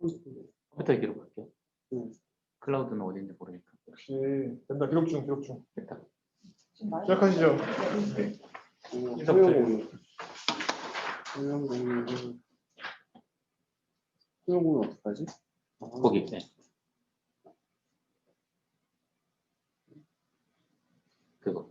컴퓨터에 기록할게요. 클라우드는 어딘지 모르니까. 역시 된다. 기록 중, 기록 중. 됐다. 시작하시죠. 인사부터 화면 공유는 어떡하지? 거기. 네. 그거.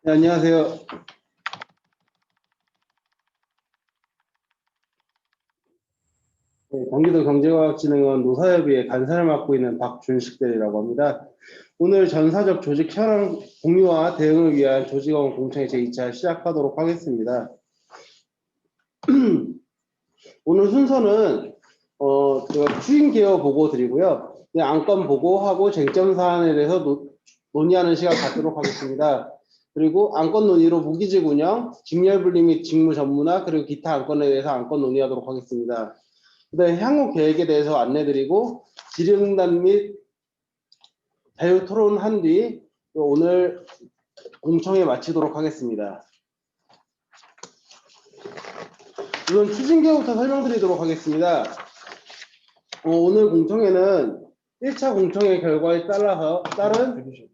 네, 안녕하세요. 네, 경기도 경제과학진흥원 노사협의회 간사를 맡고 있는 박준식 대리라고 합니다. 오늘 전사적 조직 현황 공유와 대응을 위한 조직원 공청회 제2차 시작하도록 하겠습니다. 오늘 순서는 제가 추인 개요 보고 드리고요. 안건 보고하고 쟁점 사안에 대해서 논의하는 시간 갖도록 하겠습니다. 그리고 안건 논의로 무기직 운영, 직렬분리 및 직무 전문화, 그리고 기타 안건에 대해서 안건 논의하도록 하겠습니다. 그다음에 향후 계획에 대해서 안내드리고 질의응답 및 자유 토론한 뒤 오늘 공청회 마치도록 하겠습니다. 우선 추진계부터 설명드리도록 하겠습니다. 오늘 공청회는 1차 공청회 결과에 따른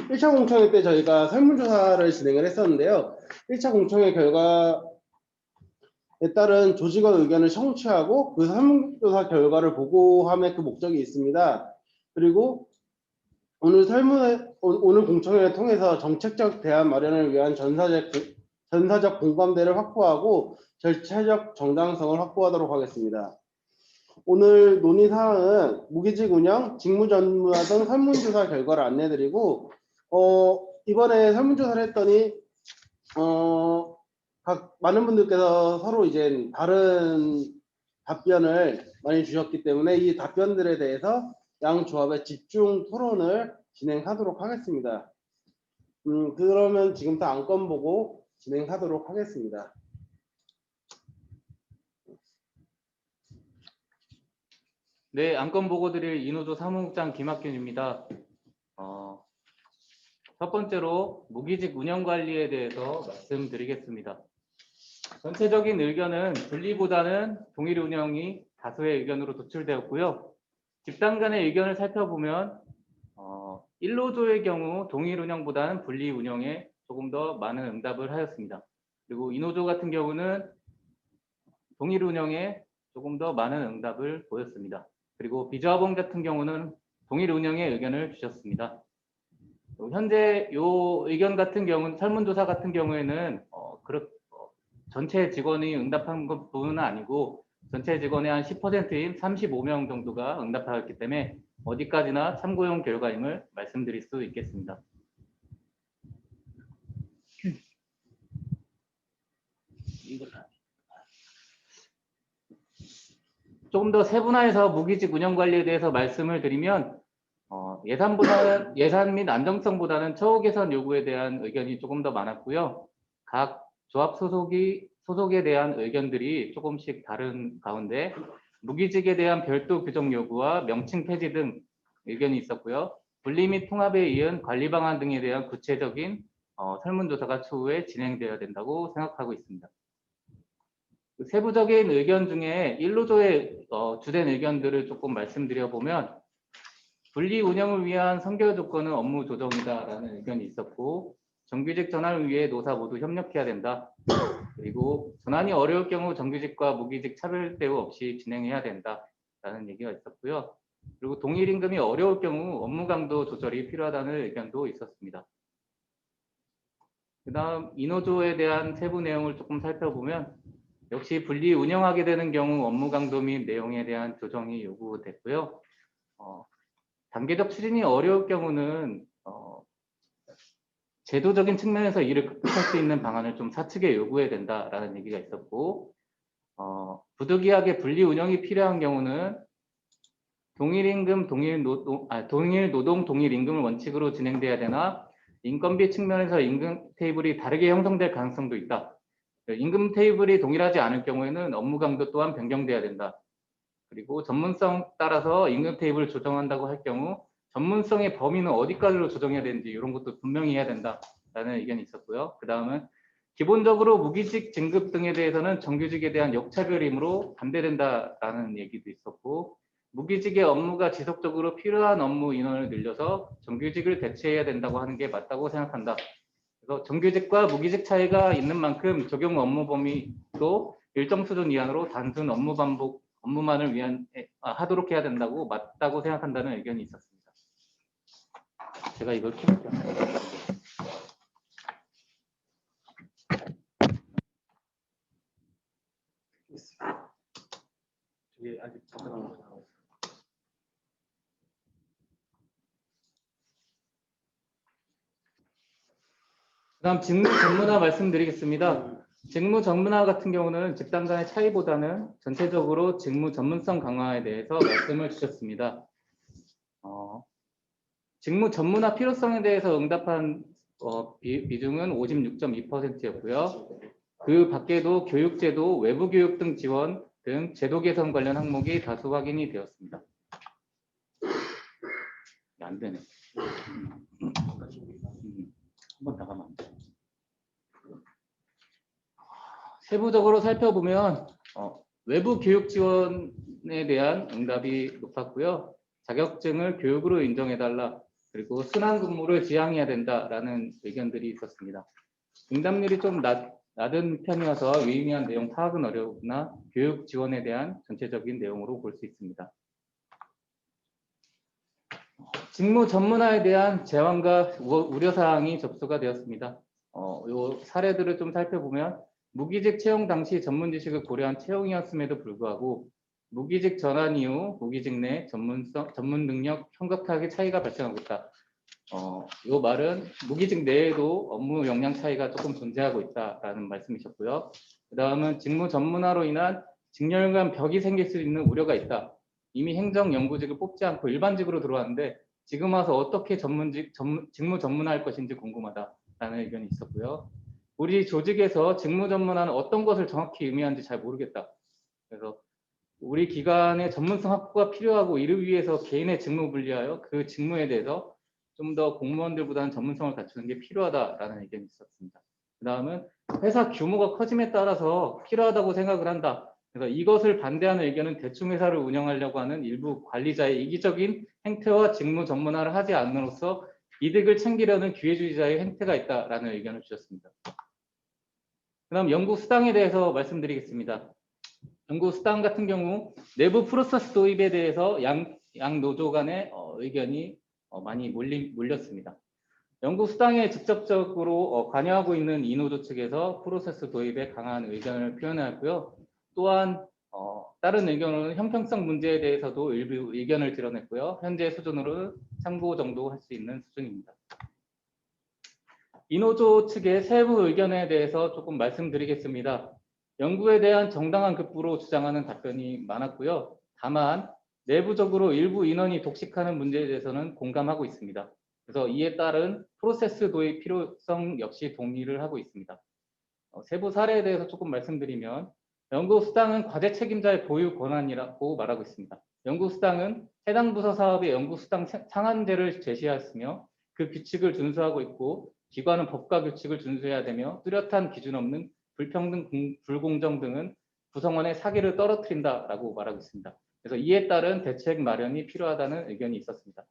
1차 공청회 때 저희가 설문조사를 진행을 했었는데요. 1차 공청회 결과에 따른 조직원 의견을 청취하고 그 설문조사 결과를 보고함의 그 목적이 있습니다. 그리고 오늘 공청회를 통해서 정책적 대안 마련을 위한 전사적 공감대를 확보하고 절차적 정당성을 확보하도록 하겠습니다. 오늘 논의 사항은 무기직 운영, 직무 전문화 등 설문조사 결과를 안내드리고 이번에 설문조사를 했더니 많은 분들께서 서로 이제 다른 답변을 많이 주셨기 때문에 이 답변들에 대해서 양 조합의 집중 토론을 진행하도록 하겠습니다. 그러면 지금부터 안건 보고 진행하도록 하겠습니다. 네, 안건 보고 드릴 인호조 사무국장 김학균입니다. 첫 번째로 무기직 운영 관리에 대해서 말씀드리겠습니다. 전체적인 의견은 분리보다는 동일 운영이 다수의 의견으로 도출되었고요. 집단 간의 의견을 살펴보면 1노조의 경우 동일 운영보다는 분리 운영에 조금 더 많은 응답을 하였습니다. 그리고 2노조 같은 경우는 동일 운영에 조금 더 많은 응답을 보였습니다. 그리고 비조합원 같은 경우는 동일 운영의 의견을 주셨습니다. 현재 이 의견 같은 경우는 설문조사 같은 경우에는 전체 직원이 응답한 부분은 아니고 전체 직원의 한 10%인 35명 정도가 응답하였기 때문에 어디까지나 참고용 결과임을 말씀드릴 수 있겠습니다. 조금 더 세분화해서 무기직 운영 관리에 대해서 말씀을 드리면 예산 및 안정성보다는 처우 개선 요구에 대한 의견이 조금 더 많았고요. 각 조합 소속에 대한 의견들이 조금씩 다른 가운데 무기직에 대한 별도 규정 요구와 명칭 폐지 등 의견이 있었고요. 분리 및 통합에 이은 관리 방안 등에 대한 구체적인 설문조사가 추후에 진행되어야 된다고 생각하고 있습니다. 세부적인 의견 중에 1노조의 주된 의견들을 조금 말씀드려보면 분리 운영을 위한 선결 조건은 업무 조정이다라는 의견이 있었고 정규직 전환을 위해 노사 모두 협력해야 된다. 그리고 전환이 어려울 경우 정규직과 무기직 차별 대우 없이 진행해야 된다라는 얘기가 있었고요. 그리고 동일 임금이 어려울 경우 업무 강도 조절이 필요하다는 의견도 있었습니다. 그 다음 2노조에 대한 세부 내용을 조금 살펴보면 역시 분리 운영하게 되는 경우 업무 강도 및 내용에 대한 조정이 요구됐고요. 단계적 추진이 어려울 경우는 제도적인 측면에서 이를 극복할 수 있는 방안을 좀 사측에 요구해야 된다라는 얘기가 있었고 부득이하게 분리 운영이 필요한 경우는 동일 노동 동일 임금을 원칙으로 진행돼야 되나 인건비 측면에서 임금 테이블이 다르게 형성될 가능성도 있다. 임금 테이블이 동일하지 않을 경우에는 업무 강도 또한 변경돼야 된다. 그리고 전문성 따라서 임금 테이블을 조정한다고 할 경우 전문성의 범위는 어디까지로 조정해야 되는지 이런 것도 분명히 해야 된다라는 의견이 있었고요. 그 다음은 기본적으로 무기직 진급 등에 대해서는 정규직에 대한 역차별이므로 반대된다라는 얘기도 있었고, 무기직의 업무가 지속적으로 필요한 업무 인원을 늘려서 정규직을 대체해야 된다고 하는 게 맞다고 생각한다. 그래서 정규직과 무기직 차이가 있는 만큼 적용 업무 범위도 일정 수준 이하로 단순 업무 반복, 업무만을 위한 하도록 해야 된다고 맞다고 생각한다는 의견이 있었습니다. 제가 이걸 킬게요. 이게 아직 잠깐만 나오고 있어요. 그다음 직무 전문화 말씀드리겠습니다. 직무 전문화 같은 경우는 집단 간의 차이보다는 전체적으로 직무 전문성 강화에 대해서 말씀을 주셨습니다. 직무 전문화 필요성에 대해서 응답한 비중은 56.2%였고요. 그 밖에도 교육제도, 외부 교육 등 지원 등 제도 개선 관련 항목이 다수 확인이 되었습니다. 안 되네. 한번 나가면 안 돼. 세부적으로 살펴보면 외부 교육 지원에 대한 응답이 높았고요. 자격증을 교육으로 인정해달라. 그리고 순환 근무를 지향해야 된다라는 의견들이 있었습니다. 응답률이 좀 낮은 편이어서 유의미한 내용 파악은 어려우나 교육 지원에 대한 전체적인 내용으로 볼 수 있습니다. 직무 전문화에 대한 제안과 우려사항이 접수가 되었습니다. 이 사례들을 좀 살펴보면 무기직 채용 당시 전문 지식을 고려한 채용이었음에도 불구하고 무기직 전환 이후 무기직 내 전문 능력 현격하게 차이가 발생하고 있다. 이 말은 무기직 내에도 업무 역량 차이가 조금 존재하고 있다라는 말씀이셨고요. 그 다음은 직무 전문화로 인한 직렬 간 벽이 생길 수 있는 우려가 있다. 이미 행정 연구직을 뽑지 않고 일반직으로 들어왔는데 지금 와서 어떻게 직무 전문화할 것인지 궁금하다라는 의견이 있었고요. 우리 조직에서 직무 전문화는 어떤 것을 정확히 의미하는지 잘 모르겠다. 그래서 우리 기관의 전문성 확보가 필요하고 이를 위해서 개인의 직무 분리하여 그 직무에 대해서 좀 더 공무원들보다는 전문성을 갖추는 게 필요하다라는 의견이 있었습니다. 그 다음은 회사 규모가 커짐에 따라서 필요하다고 생각을 한다. 그래서 이것을 반대하는 의견은 대충 회사를 운영하려고 하는 일부 관리자의 이기적인 행태와 직무 전문화를 하지 않음으로써 이득을 챙기려는 기회주의자의 행태가 있다라는 의견을 주셨습니다. 그 다음 연구 수당에 대해서 말씀드리겠습니다. 연구 수당 같은 경우 내부 프로세스 도입에 대해서 양 노조 간의 의견이 많이 몰렸습니다. 연구 수당에 직접적으로 관여하고 있는 이노조 측에서 프로세스 도입에 강한 의견을 표현하였고요. 또한 다른 의견으로는 형평성 문제에 대해서도 일부 의견을 드러냈고요. 현재 수준으로는 참고 정도 할 수 있는 수준입니다. 이노조 측의 세부 의견에 대해서 조금 말씀드리겠습니다. 연구에 대한 정당한 급부로 주장하는 답변이 많았고요. 다만 내부적으로 일부 인원이 독식하는 문제에 대해서는 공감하고 있습니다. 그래서 이에 따른 프로세스 도입 필요성 역시 동의를 하고 있습니다. 세부 사례에 대해서 조금 말씀드리면 연구수당은 과제 책임자의 보유 권한이라고 말하고 있습니다. 연구수당은 해당 부서 사업의 연구수당 상한제를 제시하였으며 그 규칙을 준수하고 있고 기관은 법과 규칙을 준수해야 되며 뚜렷한 기준 없는 불평등, 불공정 등은 구성원의 사기를 떨어뜨린다라고 말하고 있습니다. 그래서 이에 따른 대책 마련이 필요하다는 의견이 있었습니다.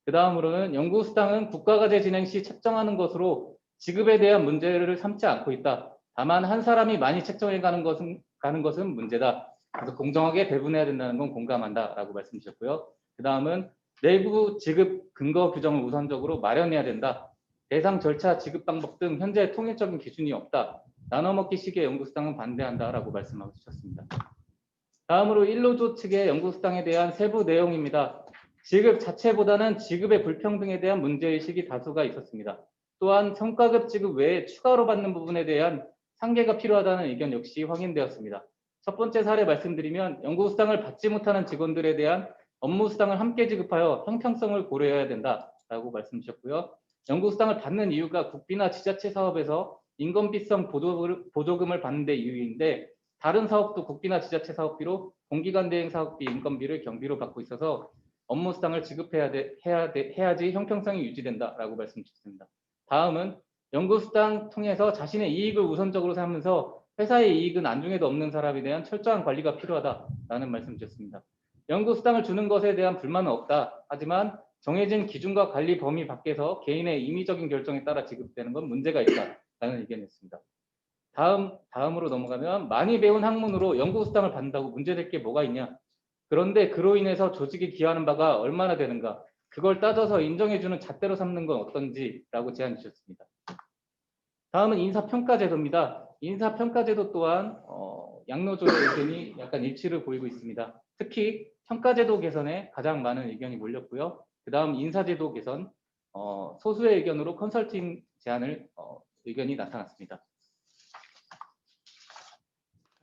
그 다음으로는 연구수당은 국가과제 진행 시 책정하는 것으로 지급에 대한 문제를 삼지 않고 있다. 다만 한 사람이 많이 책정해 가는 것은 문제다. 그래서 공정하게 배분해야 된다는 건 공감한다라고 말씀 주셨고요. 그 다음은 내부 지급 근거 규정을 우선적으로 마련해야 된다. 대상 절차, 지급 방법 등 현재 통일적인 기준이 없다. 나눠먹기 식의 연구수당은 반대한다라고 말씀하고 주셨습니다. 다음으로 1노조 측의 연구수당에 대한 세부 내용입니다. 지급 자체보다는 지급의 불평등에 대한 문제의식이 다수가 있었습니다. 또한 성과급 지급 외에 추가로 받는 부분에 대한 상계가 필요하다는 의견 역시 확인되었습니다. 첫 번째 사례 말씀드리면 연구수당을 받지 못하는 직원들에 대한 업무수당을 함께 지급하여 형평성을 고려해야 된다라고 말씀 주셨고요. 연구수당을 받는 이유가 국비나 지자체 사업에서 인건비성 보조금을 받는 데 이유인데 다른 사업도 국비나 지자체 사업비로 공기관 대행 사업비 인건비를 경비로 받고 있어서 업무 수당을 해야지 형평성이 유지된다라고 말씀드렸습니다. 다음은 연구 수당 통해서 자신의 이익을 우선적으로 삼으면서 회사의 이익은 안중에도 없는 사람에 대한 철저한 관리가 필요하다라는 말씀드렸습니다. 연구 수당을 주는 것에 대한 불만은 없다. 하지만 정해진 기준과 관리 범위 밖에서 개인의 임의적인 결정에 따라 지급되는 건 문제가 있다라는 의견이었습니다. 다음으로 넘어가면 많이 배운 학문으로 연구 수당을 받는다고 문제될 게 뭐가 있냐? 그런데 그로 인해서 조직이 기여하는 바가 얼마나 되는가? 그걸 따져서 인정해주는 잣대로 삼는 건 어떤지라고 제안해 주셨습니다. 다음은 인사평가제도입니다. 인사평가제도 또한 양노조의 의견이 약간 일치를 보이고 있습니다. 특히 평가제도 개선에 가장 많은 의견이 몰렸고요. 그 다음 인사제도 개선, 소수의 의견으로 컨설팅 제안을 의견이 나타났습니다.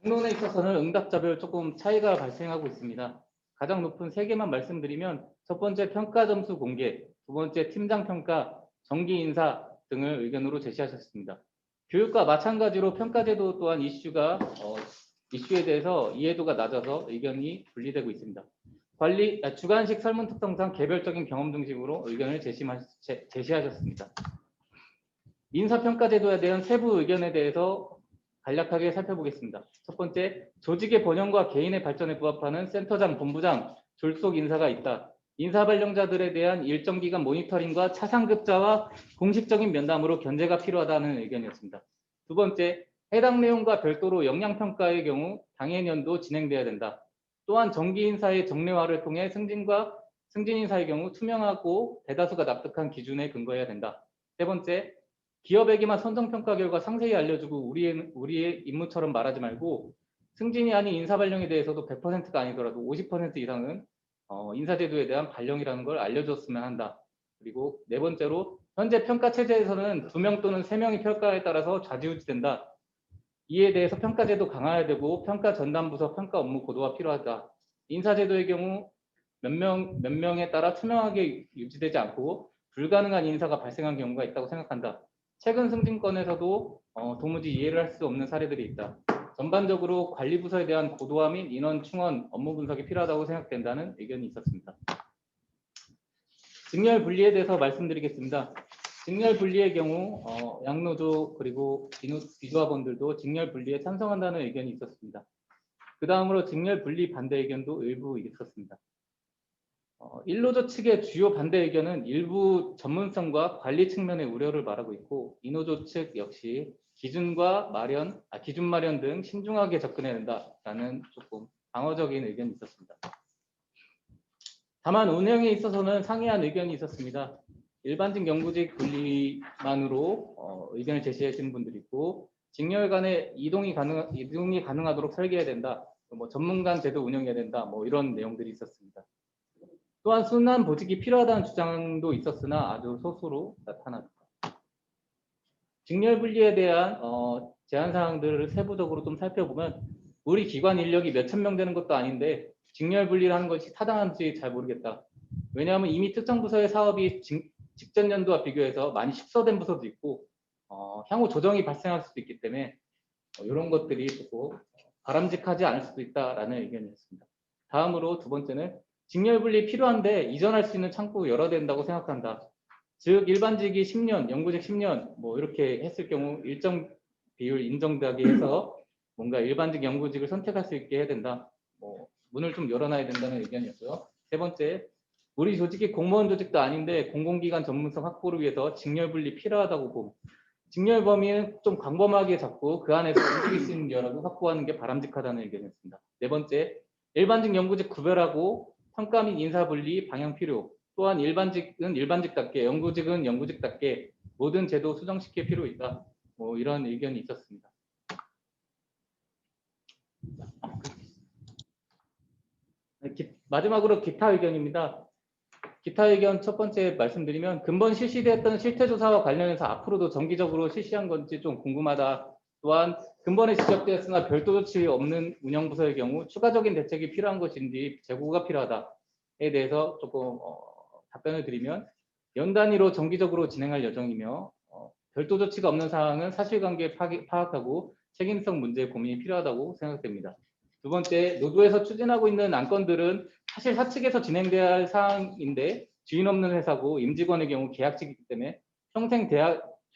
평론에 있어서는 응답자별 조금 차이가 발생하고 있습니다. 가장 높은 3개만 말씀드리면 첫 번째 평가 점수 공개, 두 번째 팀장 평가, 정기 인사 등을 의견으로 제시하셨습니다. 교육과 마찬가지로 평가제도 또한 이슈에 대해서 이해도가 낮아서 의견이 분리되고 있습니다. 주관식 설문 특성상 개별적인 경험 중심으로 의견을 제시하셨습니다. 인사평가제도에 대한 세부 의견에 대해서 간략하게 살펴보겠습니다. 첫 번째, 조직의 번영과 개인의 발전에 부합하는 센터장, 본부장, 졸속 인사가 있다. 인사 발령자들에 대한 일정 기간 모니터링과 차상급자와 공식적인 면담으로 견제가 필요하다는 의견이었습니다. 두 번째, 해당 내용과 별도로 역량평가의 경우 당해년도 진행돼야 된다. 또한 정기 인사의 정례화를 통해 승진 인사의 경우 투명하고 대다수가 납득한 기준에 근거해야 된다. 세 번째, 기업에게만 선정평가 결과 상세히 알려주고 우리의 임무처럼 말하지 말고 승진이 아닌 인사 발령에 대해서도 100%가 아니더라도 50% 이상은 인사제도에 대한 발령이라는 걸 알려줬으면 한다. 그리고 네 번째로 현재 평가 체제에서는 2명 또는 3명이 평가에 따라서 좌지우지된다. 이에 대해서 평가제도 강화해야 되고 평가 전담부서 평가 업무 고도화 필요하다. 인사제도의 경우 몇 명에 따라 투명하게 유지되지 않고 불가능한 인사가 발생한 경우가 있다고 생각한다. 최근 승진권에서도 도무지 이해를 할 수 없는 사례들이 있다. 전반적으로 관리부서에 대한 고도화 및 인원 충원, 업무 분석이 필요하다고 생각된다는 의견이 있었습니다. 직렬 분리에 대해서 말씀드리겠습니다. 직렬 분리의 경우 양노조 그리고 비조합원들도 직렬 분리에 찬성한다는 의견이 있었습니다. 그 다음으로 직렬 분리 반대 의견도 일부 있었습니다. 1노조 측의 주요 반대 의견은 일부 전문성과 관리 측면의 우려를 말하고 있고 2노조 측 역시 기준 마련 등 신중하게 접근해야 된다라는 조금 방어적인 의견이 있었습니다. 다만 운영에 있어서는 상이한 의견이 있었습니다. 일반직 연구직 분리만으로 의견을 제시하시는 분들이 있고 직렬 간의 이동이 가능하도록 설계해야 된다. 뭐 전문간 제도 운영해야 된다. 뭐 이런 내용들이 있었습니다. 또한 순환 보직이 필요하다는 주장도 있었으나 아주 소수로 나타났다. 직렬 분리에 대한 제한 사항들을 세부적으로 좀 살펴보면 우리 기관 인력이 몇천 명 되는 것도 아닌데 직렬 분리를 하는 것이 타당한지 잘 모르겠다. 왜냐하면 이미 특정 부서의 사업이 직전 연도와 비교해서 많이 축소된 부서도 있고 향후 조정이 발생할 수도 있기 때문에 이런 것들이 조금 바람직하지 않을 수도 있다라는 의견이었습니다. 다음으로 두 번째는 직렬 분리 필요한데 이전할 수 있는 창구 열어야 된다고 생각한다. 즉 일반직이 10년, 연구직 10년 뭐 이렇게 했을 경우 일정 비율 인정되게 해서 뭔가 일반직 연구직을 선택할 수 있게 해야 된다. 뭐 문을 좀 열어놔야 된다는 의견이었고요. 세 번째, 우리 조직이 공무원 조직도 아닌데 공공기관 전문성 확보를 위해서 직렬 분리 필요하다고 봄. 직렬 범위는 좀 광범하게 잡고 그 안에서 움직일 수 있는 여력을 확보하는 게 바람직하다는 의견이었습니다. 네 번째, 일반직 연구직 구별하고 평가 및 인사 분리 방향 필요. 또한 일반직은 일반직답게, 연구직은 연구직답게 모든 제도 수정시킬 필요 있다. 뭐 이런 의견이 있었습니다. 마지막으로 기타 의견입니다. 기타 의견 첫 번째 말씀드리면 근본 실시되었던 실태조사와 관련해서 앞으로도 정기적으로 실시한 건지 좀 궁금하다. 또한 근본에 지적되었으나 별도 조치 없는 운영부서의 경우 추가적인 대책이 필요한 것인지 재고가 필요하다에 대해서 조금 답변을 드리면 연 단위로 정기적으로 진행할 예정이며 별도 조치가 없는 사항은 사실관계 파악하고 책임성 문제 고민이 필요하다고 생각됩니다. 두 번째, 노조에서 추진하고 있는 안건들은 사실 사측에서 진행돼야 할 사항인데 주인 없는 회사고 임직원의 경우 계약직이기 때문에 평생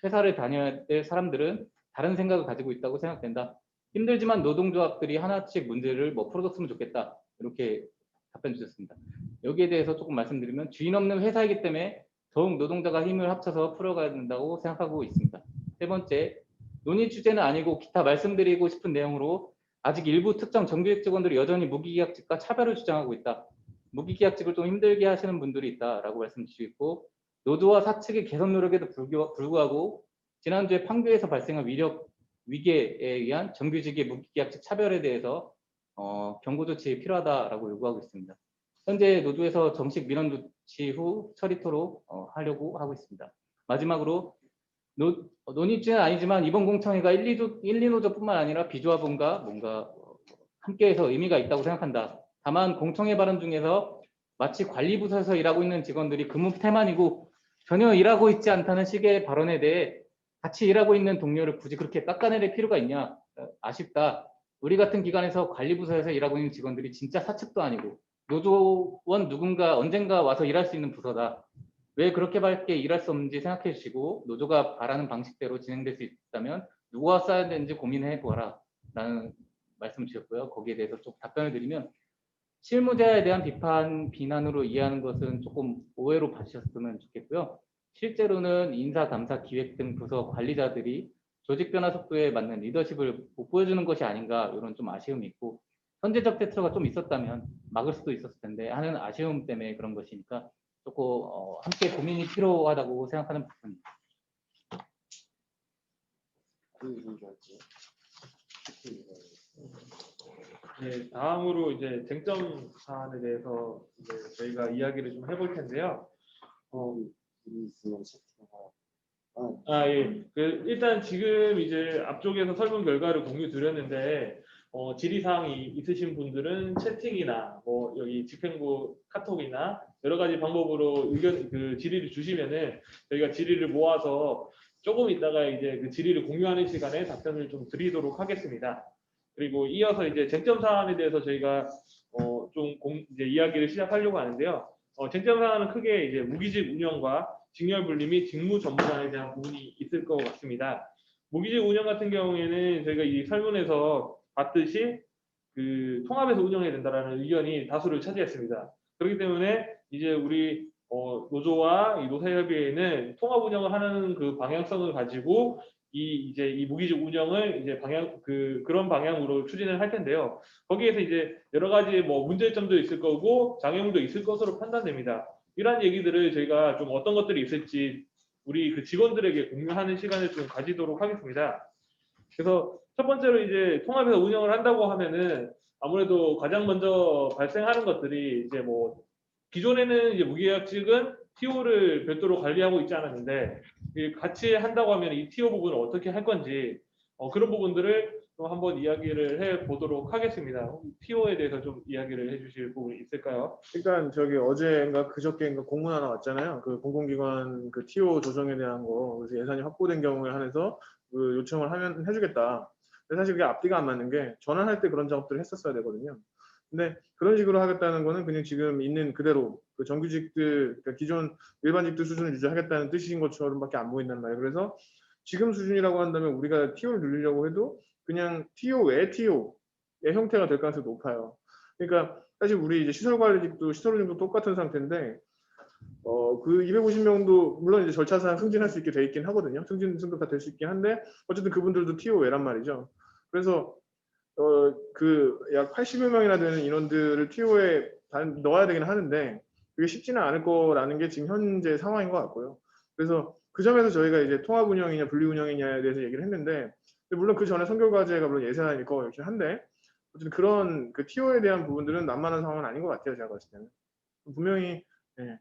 회사를 다녀야 될 사람들은 다른 생각을 가지고 있다고 생각된다. 힘들지만 노동조합들이 하나씩 문제를 풀어줬으면 좋겠다. 이렇게 답변 주셨습니다. 여기에 대해서 조금 말씀드리면 주인 없는 회사이기 때문에 더욱 노동자가 힘을 합쳐서 풀어가야 된다고 생각하고 있습니다. 세 번째, 논의 주제는 아니고 기타 말씀드리고 싶은 내용으로 아직 일부 특정 정규직 직원들이 여전히 무기계약직과 차별을 주장하고 있다. 무기계약직을 좀 힘들게 하시는 분들이 있다라고 말씀 주시고 노조와 사측의 개선 노력에도 불구하고 지난주에 판교에서 발생한 위계에 의한 정규직의 무기계약직 차별에 대해서 경고 조치 필요하다라고 요구하고 있습니다. 현재 노조에서 정식 민원 조치 후 처리토록 하려고 하고 있습니다. 마지막으로 논의주는 아니지만 이번 공청회가 1, 2노조뿐만 아니라 비조합원과 뭔가 함께해서 의미가 있다고 생각한다. 다만 공청회 발언 중에서 마치 관리부서에서 일하고 있는 직원들이 근무 태만이고 전혀 일하고 있지 않다는 식의 발언에 대해 같이 일하고 있는 동료를 굳이 그렇게 깎아내릴 필요가 있냐? 아쉽다. 우리 같은 기관에서 관리부서에서 일하고 있는 직원들이 진짜 사측도 아니고 노조원 누군가 언젠가 와서 일할 수 있는 부서다. 왜 그렇게밖에 일할 수 없는지 생각해 주시고 노조가 바라는 방식대로 진행될 수 있다면 누가 써야 되는지 고민해 보아라 라는 말씀 주셨고요. 거기에 대해서 좀 답변을 드리면 실무자에 대한 비난으로 이해하는 것은 조금 오해로 봐주셨으면 좋겠고요. 실제로는 인사, 감사, 기획 등 부서 관리자들이 조직 변화 속도에 맞는 리더십을 못 보여주는 것이 아닌가 이런 좀 아쉬움이 있고 선제적 대처가 좀 있었다면 막을 수도 있었을 텐데 하는 아쉬움 때문에 그런 것이니까 조금 함께 고민이 필요하다고 생각하는 부분입니다. 네, 다음으로 이제 쟁점 사안에 대해서 이제 저희가 이야기를 좀 해볼 텐데요. 예. 일단 지금 이제 앞쪽에서 설문 결과를 공유 드렸는데 질의사항이 있으신 분들은 채팅이나 여기 집행부 카톡이나 여러 가지 방법으로 질의를 주시면은 저희가 질의를 모아서 조금 있다가 이제 그 질의를 공유하는 시간에 답변을 좀 드리도록 하겠습니다. 그리고 이어서 이제 쟁점 사안에 대해서 저희가 이제 이야기를 시작하려고 하는데요. 쟁점 사안은 크게 이제 무기직 운영과 직렬 분리 및 직무 전문화에 대한 부분이 있을 것 같습니다. 무기직 운영 같은 경우에는 저희가 이 설문에서 봤듯이 그 통합해서 운영해야 된다라는 의견이 다수를 차지했습니다. 그렇기 때문에 이제 우리 노조와 이 노사협의회는 통합 운영을 하는 그 방향성을 가지고 이 무기직 운영을 이제 그런 방향으로 추진을 할 텐데요. 거기에서 이제 여러 가지 문제점도 있을 거고 장애물도 있을 것으로 판단됩니다. 이러한 얘기들을 저희가 좀 어떤 것들이 있을지 우리 그 직원들에게 공유하는 시간을 좀 가지도록 하겠습니다. 그래서 첫 번째로 이제 통합해서 운영을 한다고 하면은 아무래도 가장 먼저 발생하는 것들이 이제 기존에는 이제 무계약직은 TO를 별도로 관리하고 있지 않았는데 같이 한다고 하면 이 TO 부분을 어떻게 할 건지 그런 부분들을 좀 한번 이야기를 해 보도록 하겠습니다. TO에 대해서 좀 이야기를 해주실 부분이 있을까요? 일단 저기 어제인가 그저께인가 공문 하나 왔잖아요. 그 공공기관 그 TO 조정에 대한 거. 그래서 예산이 확보된 경우에 한해서 그 요청을 하면 해주겠다. 근데 사실 그게 앞뒤가 안 맞는 게 전환할 때 그런 작업들을 했었어야 되거든요. 근데 그런 식으로 하겠다는 거는 그냥 지금 있는 그대로 그 정규직들, 그러니까 기존 일반직들 수준을 유지하겠다는 뜻인 것처럼밖에 안 보인단 말이에요. 그래서 지금 수준이라고 한다면 우리가 TO를 늘리려고 해도 그냥 TO 외 TO의 형태가 될 가능성이 높아요. 그러니까 사실 우리 이제 시설관리직도 시설운영도 똑같은 상태인데 그 250명도 물론 이제 절차상 승진할 수 있게 돼 있긴 하거든요. 승진 승급 다 될 수 있긴 한데 어쨌든 그분들도 TO 외란 말이죠. 그래서 그 약 80여 명이나 되는 인원들을 TO에 넣어야 되긴 하는데 그게 쉽지는 않을 거라는 게 지금 현재 상황인 것 같고요. 그래서 그 점에서 저희가 이제 통합 운영이냐 분리 운영이냐에 대해서 얘기를 했는데 물론 그 전에 선결과제가 물론 예산일 거 이렇게 한데 어쨌든 그런 그 TO에 대한 부분들은 만만한 상황은 아닌 것 같아요. 제가 봤을 때는 분명히 네.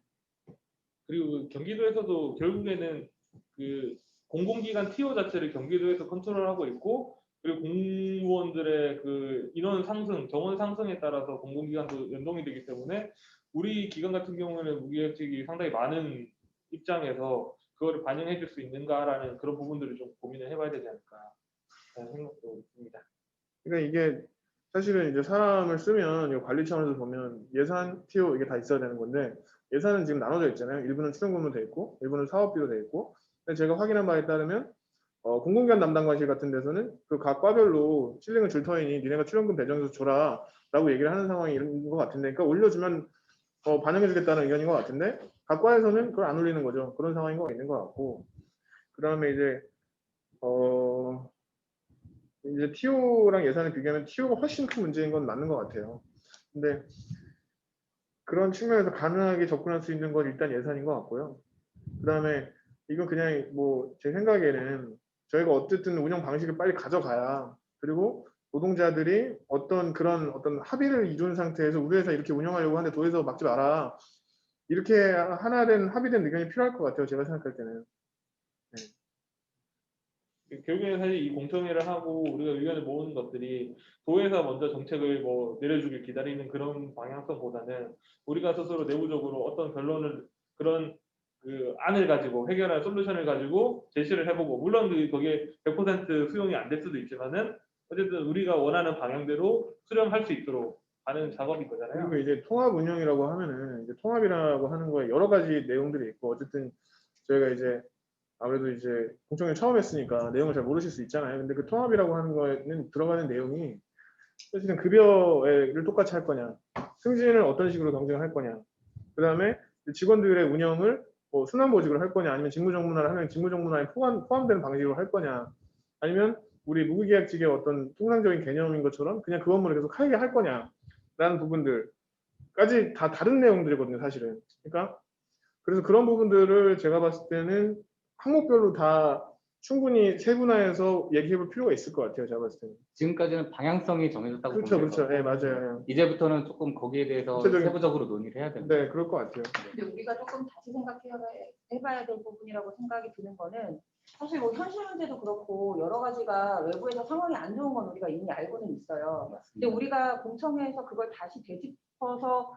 그리고 경기도에서도 결국에는 그 공공기관 TO 자체를 경기도에서 컨트롤하고 있고 그리고 공무원들의 그 인원 상승, 정원 상승에 따라서 공공기관도 연동이 되기 때문에 우리 기관 같은 경우는 무기력직이 상당히 많은 입장에서 그거를 반영해 줄 수 있는가라는 그런 부분들을 좀 고민을 해봐야 되지 않을까 라는 생각도 있습니다. 그러니까 이게 사실은 이제 사람을 쓰면 이거 관리 차원에서 보면 예산, TO 이게 다 있어야 되는 건데 예산은 지금 나눠져 있잖아요. 일부는 출연금으로 돼 있고 일부는 사업비로 돼 있고. 근데 제가 확인한 바에 따르면 공공기관 담당관실 같은 데서는 그 각 과별로 실링을 줄 터이니 니네가 출연금 배정해서 줘라라고 얘기를 하는 상황인 것 같은데, 그러니까 올려주면 반영해주겠다는 의견인 것 같은데 각 과에서는 그걸 안 올리는 거죠. 그런 상황인 것 있는 것 같고, 그 다음에 이제 TO랑 예산을 비교하면 TO가 훨씬 큰 문제인 건 맞는 것 같아요. 근데 그런 측면에서 가능하게 접근할 수 있는 건 일단 예산인 것 같고요. 그 다음에 이건 그냥 뭐 제 생각에는 저희가 어쨌든 운영 방식을 빨리 가져가야, 그리고 노동자들이 어떤 합의를 이룬 상태에서 우리 회사 이렇게 운영하려고 하는데 도에서 막지 마라, 이렇게 하나 된 합의된 의견이 필요할 것 같아요. 제가 생각할 때는. 결국에는 사실 이 공청회를 하고 우리가 의견을 모으는 것들이 도에서 먼저 정책을 뭐 내려주길 기다리는 그런 방향성보다는 우리가 스스로 내부적으로 어떤 결론을, 그런 그 안을 가지고 해결할 솔루션을 가지고 제시를 해보고, 물론 거기에 100% 수용이 안 될 수도 있지만은 어쨌든 우리가 원하는 방향대로 수렴할 수 있도록 하는 작업인 거잖아요. 그리고 이제 통합 운영이라고 하면은 이제 통합이라고 하는 거에 여러 가지 내용들이 있고, 어쨌든 저희가 이제 아무래도 이제 공청회 처음 했으니까 내용을 잘 모르실 수 있잖아요. 근데 그 통합이라고 하는 거에는 들어가는 내용이 사실은 급여를 똑같이 할 거냐, 승진을 어떤 식으로 경쟁할 거냐, 그 다음에 직원들의 운영을 뭐 순환보직으로 할 거냐, 아니면 직무정문화를 하면 직무정문화에 포함되는 방식으로 할 거냐, 아니면 우리 무기계약직의 어떤 통상적인 개념인 것처럼 그냥 그 업무를 계속 하게 할 거냐라는 부분들까지 다 다른 내용들이거든요, 사실은. 그러니까 그래서 그런 부분들을 제가 봤을 때는 항목별로 다 충분히 세분화해서 얘기해 볼 필요가 있을 것 같아요, 제가 봤을 때는. 지금까지는 방향성이 정해졌다고 그렇죠, 보면 그렇죠. 네, 맞아요. 이제부터는 조금 거기에 대해서 구체적인- 세부적으로 논의를 해야 됩니다. 네, 그럴 것 같아요. 근데 우리가 조금 다시 생각해봐야 될 부분이라고 생각이 드는 거는, 사실 뭐 현실 문제도 그렇고 여러 가지가 외부에서 상황이 안 좋은 건 우리가 이미 알고는 있어요. 근데 우리가 공청회에서 그걸 다시 되짚어서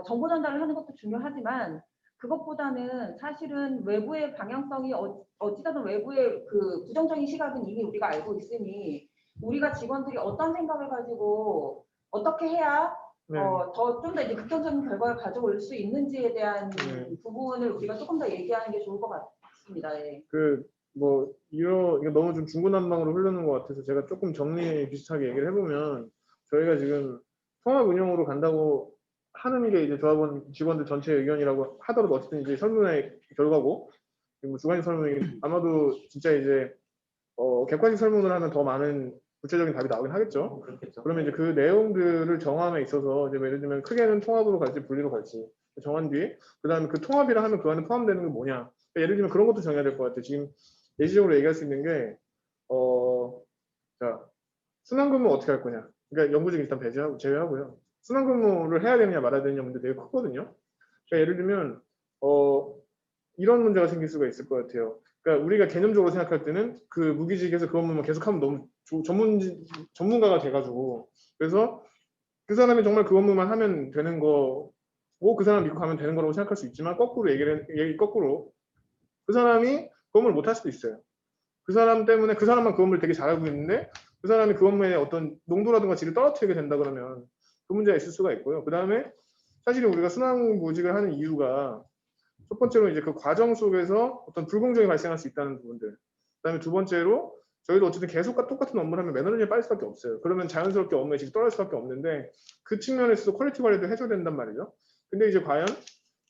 정보 전달을 하는 것도 중요하지만, 그것보다는 사실은 외부의 방향성이 어찌되든 외부의 그 부정적인 시각은 이미 우리가 알고 있으니, 우리가 직원들이 어떤 생각을 가지고 어떻게 해야 네. 좀 더 이제 긍정적인 결과를 가져올 수 있는지에 대한 네. 부분을 우리가 조금 더 얘기하는 게 좋을 것 같습니다. 예. 이거 너무 좀 중구난방으로 흐르는 것 같아서 제가 조금 정리 비슷하게 얘기를 해보면, 저희가 지금 통합 운영으로 간다고 하는 게 이제 조합원 직원들 전체 의견이라고 하더라도 어쨌든 이제 설문의 결과고, 그리고 주관식 설문이 아마도 진짜 이제 객관식 설문을 하면 더 많은 구체적인 답이 나오긴 하겠죠. 그렇겠죠. 그러면 이제 그 내용들을 정함에 있어서 이제 예를 들면 크게는 통합으로 갈지 분리로 갈지 정한 뒤에, 그다음에 그 통합이라 하면 그 안에 포함되는 게 뭐냐, 그러니까 예를 들면 그런 것도 정해야 될 것 같아요. 지금 예시적으로 얘기할 수 있는 게 자, 순환근무 어떻게 할 거냐. 그러니까 영구직 일단 제외하고요. 순환근무를 해야 되느냐 말아야 되느냐 문제 되게 크거든요. 그러니까 예를 들면 이런 문제가 생길 수가 있을 것 같아요. 그러니까 우리가 개념적으로 생각할 때는 그 무기직에서 그 업무만 계속하면 너무 전문가가 돼가지고, 그래서 그 사람이 정말 그 업무만 하면 되는 거고 그 사람 믿고 가면 되는 거라고 생각할 수 있지만, 거꾸로 그 사람이 그 업무를 못 할 수도 있어요. 그 사람 때문에 그 사람만 그 업무를 되게 잘하고 있는데 그 사람이 그 업무에 어떤 농도라든가 질을 떨어뜨리게 된다 그러면 그 문제가 있을 수가 있고요. 그 다음에 사실 우리가 순환보직을 하는 이유가 첫 번째로 이제 그 과정 속에서 어떤 불공정이 발생할 수 있다는 부분들. 그다음에 두 번째로 저희도 어쨌든 계속 똑같은 업무를 하면 매너리즘이 빠질 수밖에 없어요. 그러면 자연스럽게 업무의 질이 떨어질 수밖에 없는데, 그 측면에서도 퀄리티 관리도 해줘야 된단 말이죠. 근데 이제 과연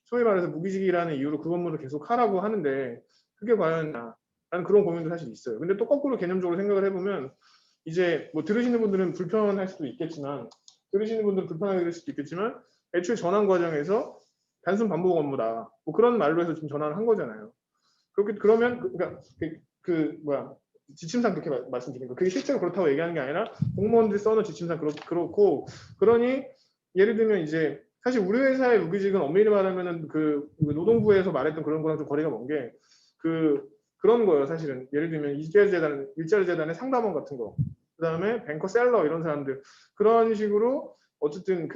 소위 말해서 무기직이라는 이유로 그 업무를 계속 하라고 하는데 그게 과연 라는 그런 고민도 사실 있어요. 근데 또 거꾸로 개념적으로 생각을 해보면, 이제 뭐 들으시는 분들은 불편할 수도 있겠지만 애초에 전환 과정에서 단순 반복 업무다, 뭐 그런 말로 해서 지금 전환을 한 거잖아요. 그러면 지침상 그렇게 말씀드린 거, 그게 실제로 그렇다고 얘기하는 게 아니라 공무원들이 써놓은 지침상 그렇고, 그러니 예를 들면 이제 사실 우리 회사의 무기직은 엄밀히 말하면은 그 노동부에서 말했던 그런 거랑 좀 거리가 먼 게 그런 거예요. 사실은 예를 들면 일자리 재단의 상담원 같은 거, 그 다음에 뱅커 셀러 이런 사람들, 그런 식으로 어쨌든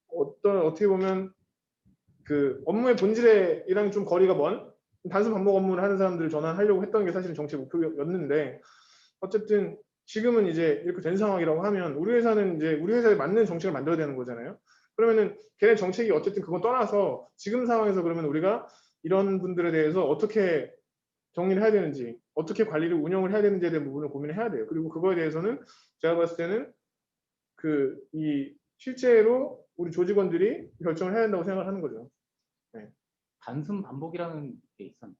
어떻게 보면 그 업무의 본질이랑 좀 거리가 먼 단순 반복 업무를 하는 사람들을 전환하려고 했던 게 사실은 정책 목표였는데 어쨌든 지금은 이제 이렇게 된 상황이라고 하면 우리 회사는 이제 우리 회사에 맞는 정책을 만들어야 되는 거잖아요. 그러면은 걔네 정책이 어쨌든 그건 떠나서 지금 상황에서 그러면 우리가 이런 분들에 대해서 어떻게 정리를 해야 되는지, 어떻게 관리를 운영을 해야 되는지에 대한 부분을 고민을 해야 돼요. 그리고 그거에 대해서는 제가 봤을 때는 이 실제로 우리 조직원들이 결정을 해야 된다고 생각을 하는 거죠. 단순 반복이라는 게 있었나요?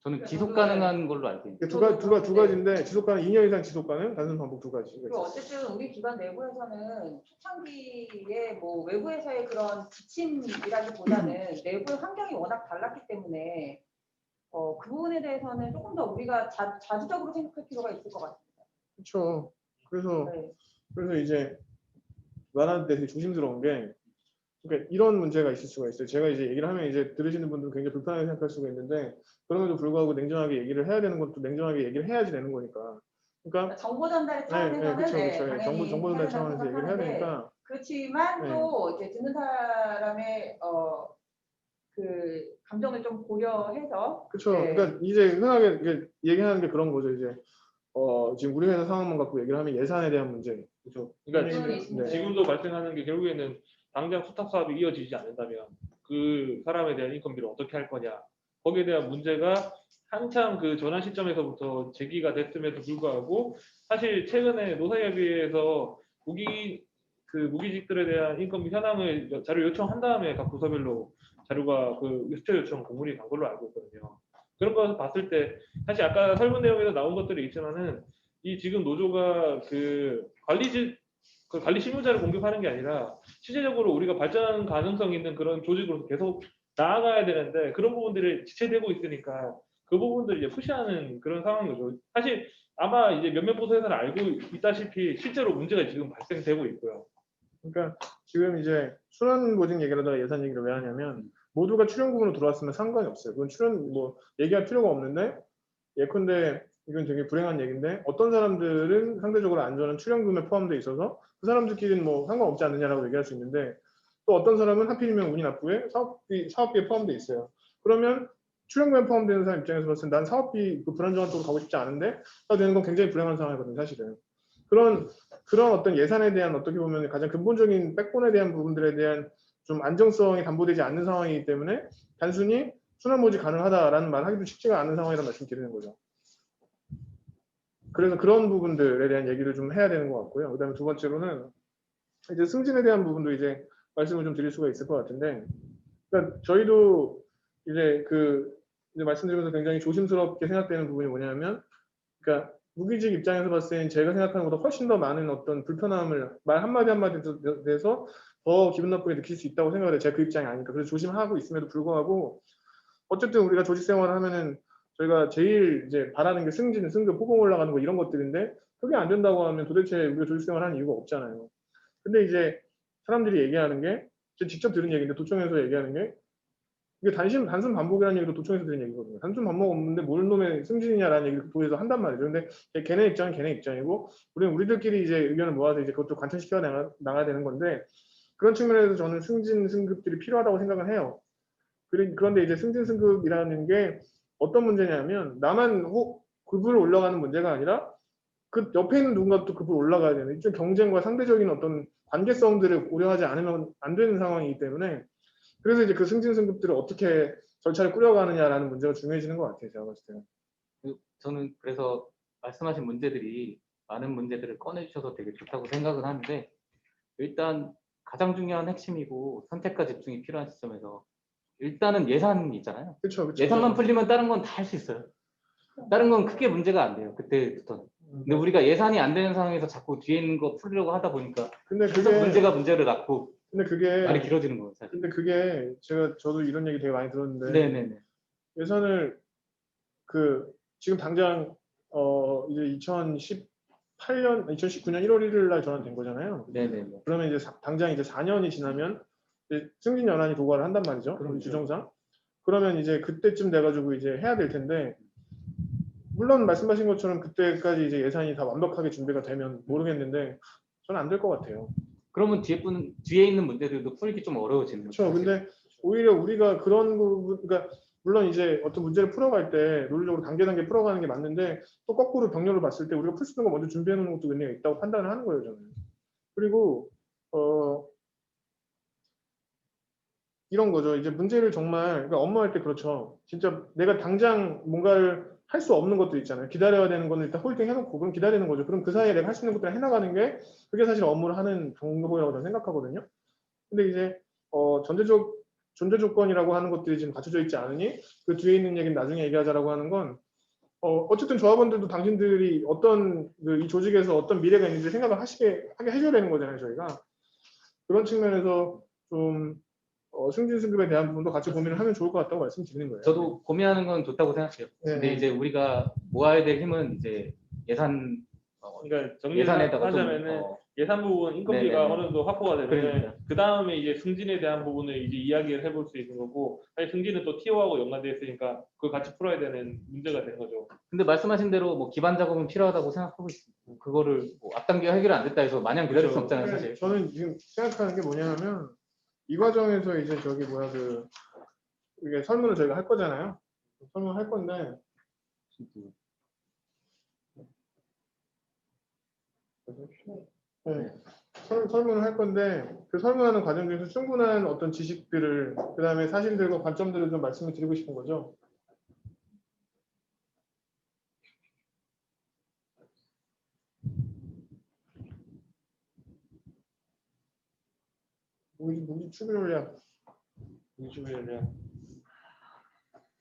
저는 그러니까 지속 저도- 가능한 걸로 알고 있는데. 두 가지인데 지속 가능 2년 이상 지속 가능, 단순 반복 두 가지. 그리고 어쨌든 우리 기관 내부에서는 초창기에 뭐 외부에서의 그런 지침이라기보다는 내부의 환경이 워낙 달랐기 때문에 그 부분에 대해서는 조금 더 우리가 자주적으로 생각할 필요가 있을 것 같습니다. 그렇죠. 그래서 네. 이제 말하는 데 되게 조심스러운 게 그러니까 이런 문제가 있을 수가 있어요. 제가 이제 얘기를 하면 이제 들으시는 분들은 굉장히 불편하게 생각할 수가 있는데 그럼에도 불구하고 냉정하게 얘기를 해야 되는 것도 냉정하게 얘기를 해야지 되는 거니까. 그러니까 정보 전달 차원에서는 그렇죠. 당연히 정보 전달 해야 된다고 차원에서 얘기를 해야 생각하는데 되니까. 그렇지만 네. 또 이제 듣는 사람의 그 감정을 좀 고려해서 그렇죠. 네. 그러니까 이제 흔하게 이게 얘기하는 게 그런 거죠. 이제 지금 우리 회사 상황만 갖고 얘기를 하면 예산에 대한 문제. 그렇죠. 그러니까 그건 있습니다. 지금도 발생하는 게 결국에는 당장 수탁 사업이 이어지지 않는다면 그 사람에 대한 인건비를 어떻게 할 거냐. 거기에 대한 문제가 한참 그 전환 시점에서부터 제기가 됐음에도 불구하고 사실 최근에 노사협의회에서 무기직들에 대한 인건비 현황을 자료 요청한 다음에 각 부서별로 자료가 수표 요청 공문이 간 걸로 알고 있거든요. 그런 것을 봤을 때 사실 아까 설문 내용에도 나온 것들이 있지만은 이 지금 노조가 관리 실무자를 공격하는 게 아니라 실제적으로 우리가 발전 가능성 있는 그런 조직으로 계속 나아가야 되는데 그런 부분들이 지체되고 있으니까 그 부분들을 이제 푸시하는 그런 상황인 거죠. 사실 아마 이제 몇몇 부서에서는 알고 있다시피 실제로 문제가 지금 발생되고 있고요. 그러니까 지금 이제 순환 보직 얘기를 하다가 예산 얘기를 왜 하냐면 모두가 출연금으로 들어왔으면 상관이 없어요. 그건 얘기할 필요가 없는데 예컨대 이건 되게 불행한 얘기인데 어떤 사람들은 상대적으로 안전한 출연금에 포함되어 있어서 그 사람들끼리는 뭐 상관없지 않느냐라고 얘기할 수 있는데 또 어떤 사람은 하필이면 운이 나쁘게 사업비에 포함되어 있어요. 그러면 출연금에 포함되는 사람 입장에서 봤을 때 난 사업비 불안정한 쪽으로 가고 싶지 않은데 되는 건 굉장히 불행한 상황이거든요, 사실은. 그런 어떤 예산에 대한 어떻게 보면 가장 근본적인 백본에 대한 부분들에 대한 좀 안정성이 담보되지 않는 상황이기 때문에 단순히 순환 모집 가능하다라는 말 하기도 쉽지가 않은 상황이라는 말씀 드리는 거죠. 그래서 그런 부분들에 대한 얘기를 좀 해야 되는 것 같고요. 그다음에 두 번째로는 이제 승진에 대한 부분도 이제 말씀을 좀 드릴 수가 있을 것 같은데, 그러니까 저희도 이제 이제 말씀드리면서 굉장히 조심스럽게 생각되는 부분이 뭐냐면, 그러니까 무기직 입장에서 봤을 때 제가 생각하는 것보다 훨씬 더 많은 어떤 불편함을 말 한마디 한마디에 대해서 더 기분 나쁘게 느낄 수 있다고 생각을 해요. 제가 그 입장이 아니니까. 그래서 조심하고 있음에도 불구하고 어쨌든 우리가 조직 생활을 하면은 저희가 제일 이제 바라는 게 승진, 승급, 호봉 올라가는 거 이런 것들인데 그게 안 된다고 하면 도대체 우리가 조직 생활을 하는 이유가 없잖아요. 근데 이제 사람들이 얘기하는 게 제가 직접 들은 얘기인데 도청에서 얘기하는 게 이게 단순 반복이라는 얘기도 도청에서 들은 얘기거든요. 단순 반복 없는데 뭘 놈의 승진이냐라는 얘기를 도에서 한단 말이죠. 근데 걔네 입장은 걔네 입장이고 우리는 우리들끼리 이제 의견을 모아서 이제 그것도 관철시켜 나가야 되는 건데 그런 측면에서 저는 승진, 승급들이 필요하다고 생각을 해요. 그런데 이제 승진, 승급이라는 게 어떤 문제냐면 나만 급으로 올라가는 문제가 아니라 그 옆에 있는 누군가도 또 급으로 올라가야 되는 일종 경쟁과 상대적인 어떤 관계성들을 고려하지 않으면 안 되는 상황이기 때문에 그래서 이제 그 승진 승급들을 어떻게 절차를 꾸려가느냐라는 문제가 중요해지는 것 같아요. 제가 봤을 때는. 저는 그래서 말씀하신 문제들이 많은 문제들을 꺼내주셔서 되게 좋다고 생각은 하는데 일단 가장 중요한 핵심이고 선택과 집중이 필요한 시점에서 일단은 예산이 있잖아요. 그렇죠. 예산만 풀리면 다른 건 다 할 수 있어요. 다른 건 크게 문제가 안 돼요. 그때부터는. 근데 우리가 예산이 안 되는 상황에서 자꾸 뒤에 있는 거 풀려고 하다 보니까 근데 계속 문제가 문제를 낳고 근데 그게 말이 길어지는 거예요. 사실. 근데 그게 저도 이런 얘기 되게 많이 들었는데 네네네. 예산을 지금 당장 이제 2019년 1월 1일 날 전환된 거잖아요. 네네네. 그러면 이제 당장 이제 4년이 지나면 이제 승진 연한이 도과를 한단 말이죠. 그렇죠. 규정상. 그러면 이제 그때쯤 돼가지고 이제 해야 될 텐데 물론 말씀하신 것처럼 그때까지 이제 예산이 다 완벽하게 준비가 되면 모르겠는데 저는 안 될 것 같아요. 그러면 뒤에 있는 문제들도 풀기 좀 어려워지는 거죠. 그렇죠. 근데 오히려 우리가 그런 부분, 그러니까 물론 이제 어떤 문제를 풀어갈 때 논리적으로 단계 풀어가는 게 맞는데 또 거꾸로 병렬을 봤을 때 우리가 풀 수 있는 거 먼저 준비해 놓는 것도 의미가 있다고 판단을 하는 거예요, 저는. 그리고 이런 거죠. 이제 문제를 정말 그러니까 업무할 때 그렇죠. 진짜 내가 당장 뭔가를 할 수 없는 것도 있잖아요. 기다려야 되는 거는 일단 홀딩 해놓고 그럼 기다리는 거죠. 그럼 그 사이에 내가 할 수 있는 것들을 해나가는 게 그게 사실 업무를 하는 방법이라고 저는 생각하거든요. 근데 이제 존재 조건이라고 하는 것들이 지금 갖춰져 있지 않으니 그 뒤에 있는 얘기는 나중에 얘기하자라고 하는 건 어쨌든 조합원들도 당신들이 어떤 이 조직에서 어떤 미래가 있는지 생각을 하게 해줘야 되는 거잖아요, 저희가. 그런 측면에서 좀 승진 승급에 대한 부분도 같이 고민을 하면 좋을 것 같다고 말씀드리는 거예요. 저도 고민하는 건 좋다고 생각해요. 네. 근데 이제 우리가 모아야 될 힘은 이제 예산 그러니까 예산에다가 좀 정리하자면은 예산 부분 인건비가 네네네. 어느 정도 확보가 되면 그러니까요. 그 다음에 이제 승진에 대한 부분을 이제 이야기를 해볼 수 있는 거고 사실 승진은 또 티오하고 연관되어 있으니까 그걸 같이 풀어야 되는 문제가 되는 거죠. 근데 말씀하신 대로 뭐 기반 작업은 필요하다고 생각하고 있습니다. 그거를 뭐 앞당겨 해결이 안 됐다 해서 마냥 기다릴 수 그렇죠. 없잖아요, 그러니까 사실. 저는 지금 생각하는 게 뭐냐면 이 과정에서 이제 이게 설문을 저희가 할 거잖아요. 설문을 할 건데 네. 설문을 할 건데 그 설문하는 과정 중에서 충분한 어떤 지식들을 그다음에 사실들과 관점들을 좀 말씀을 드리고 싶은 거죠. 무기 추구 전략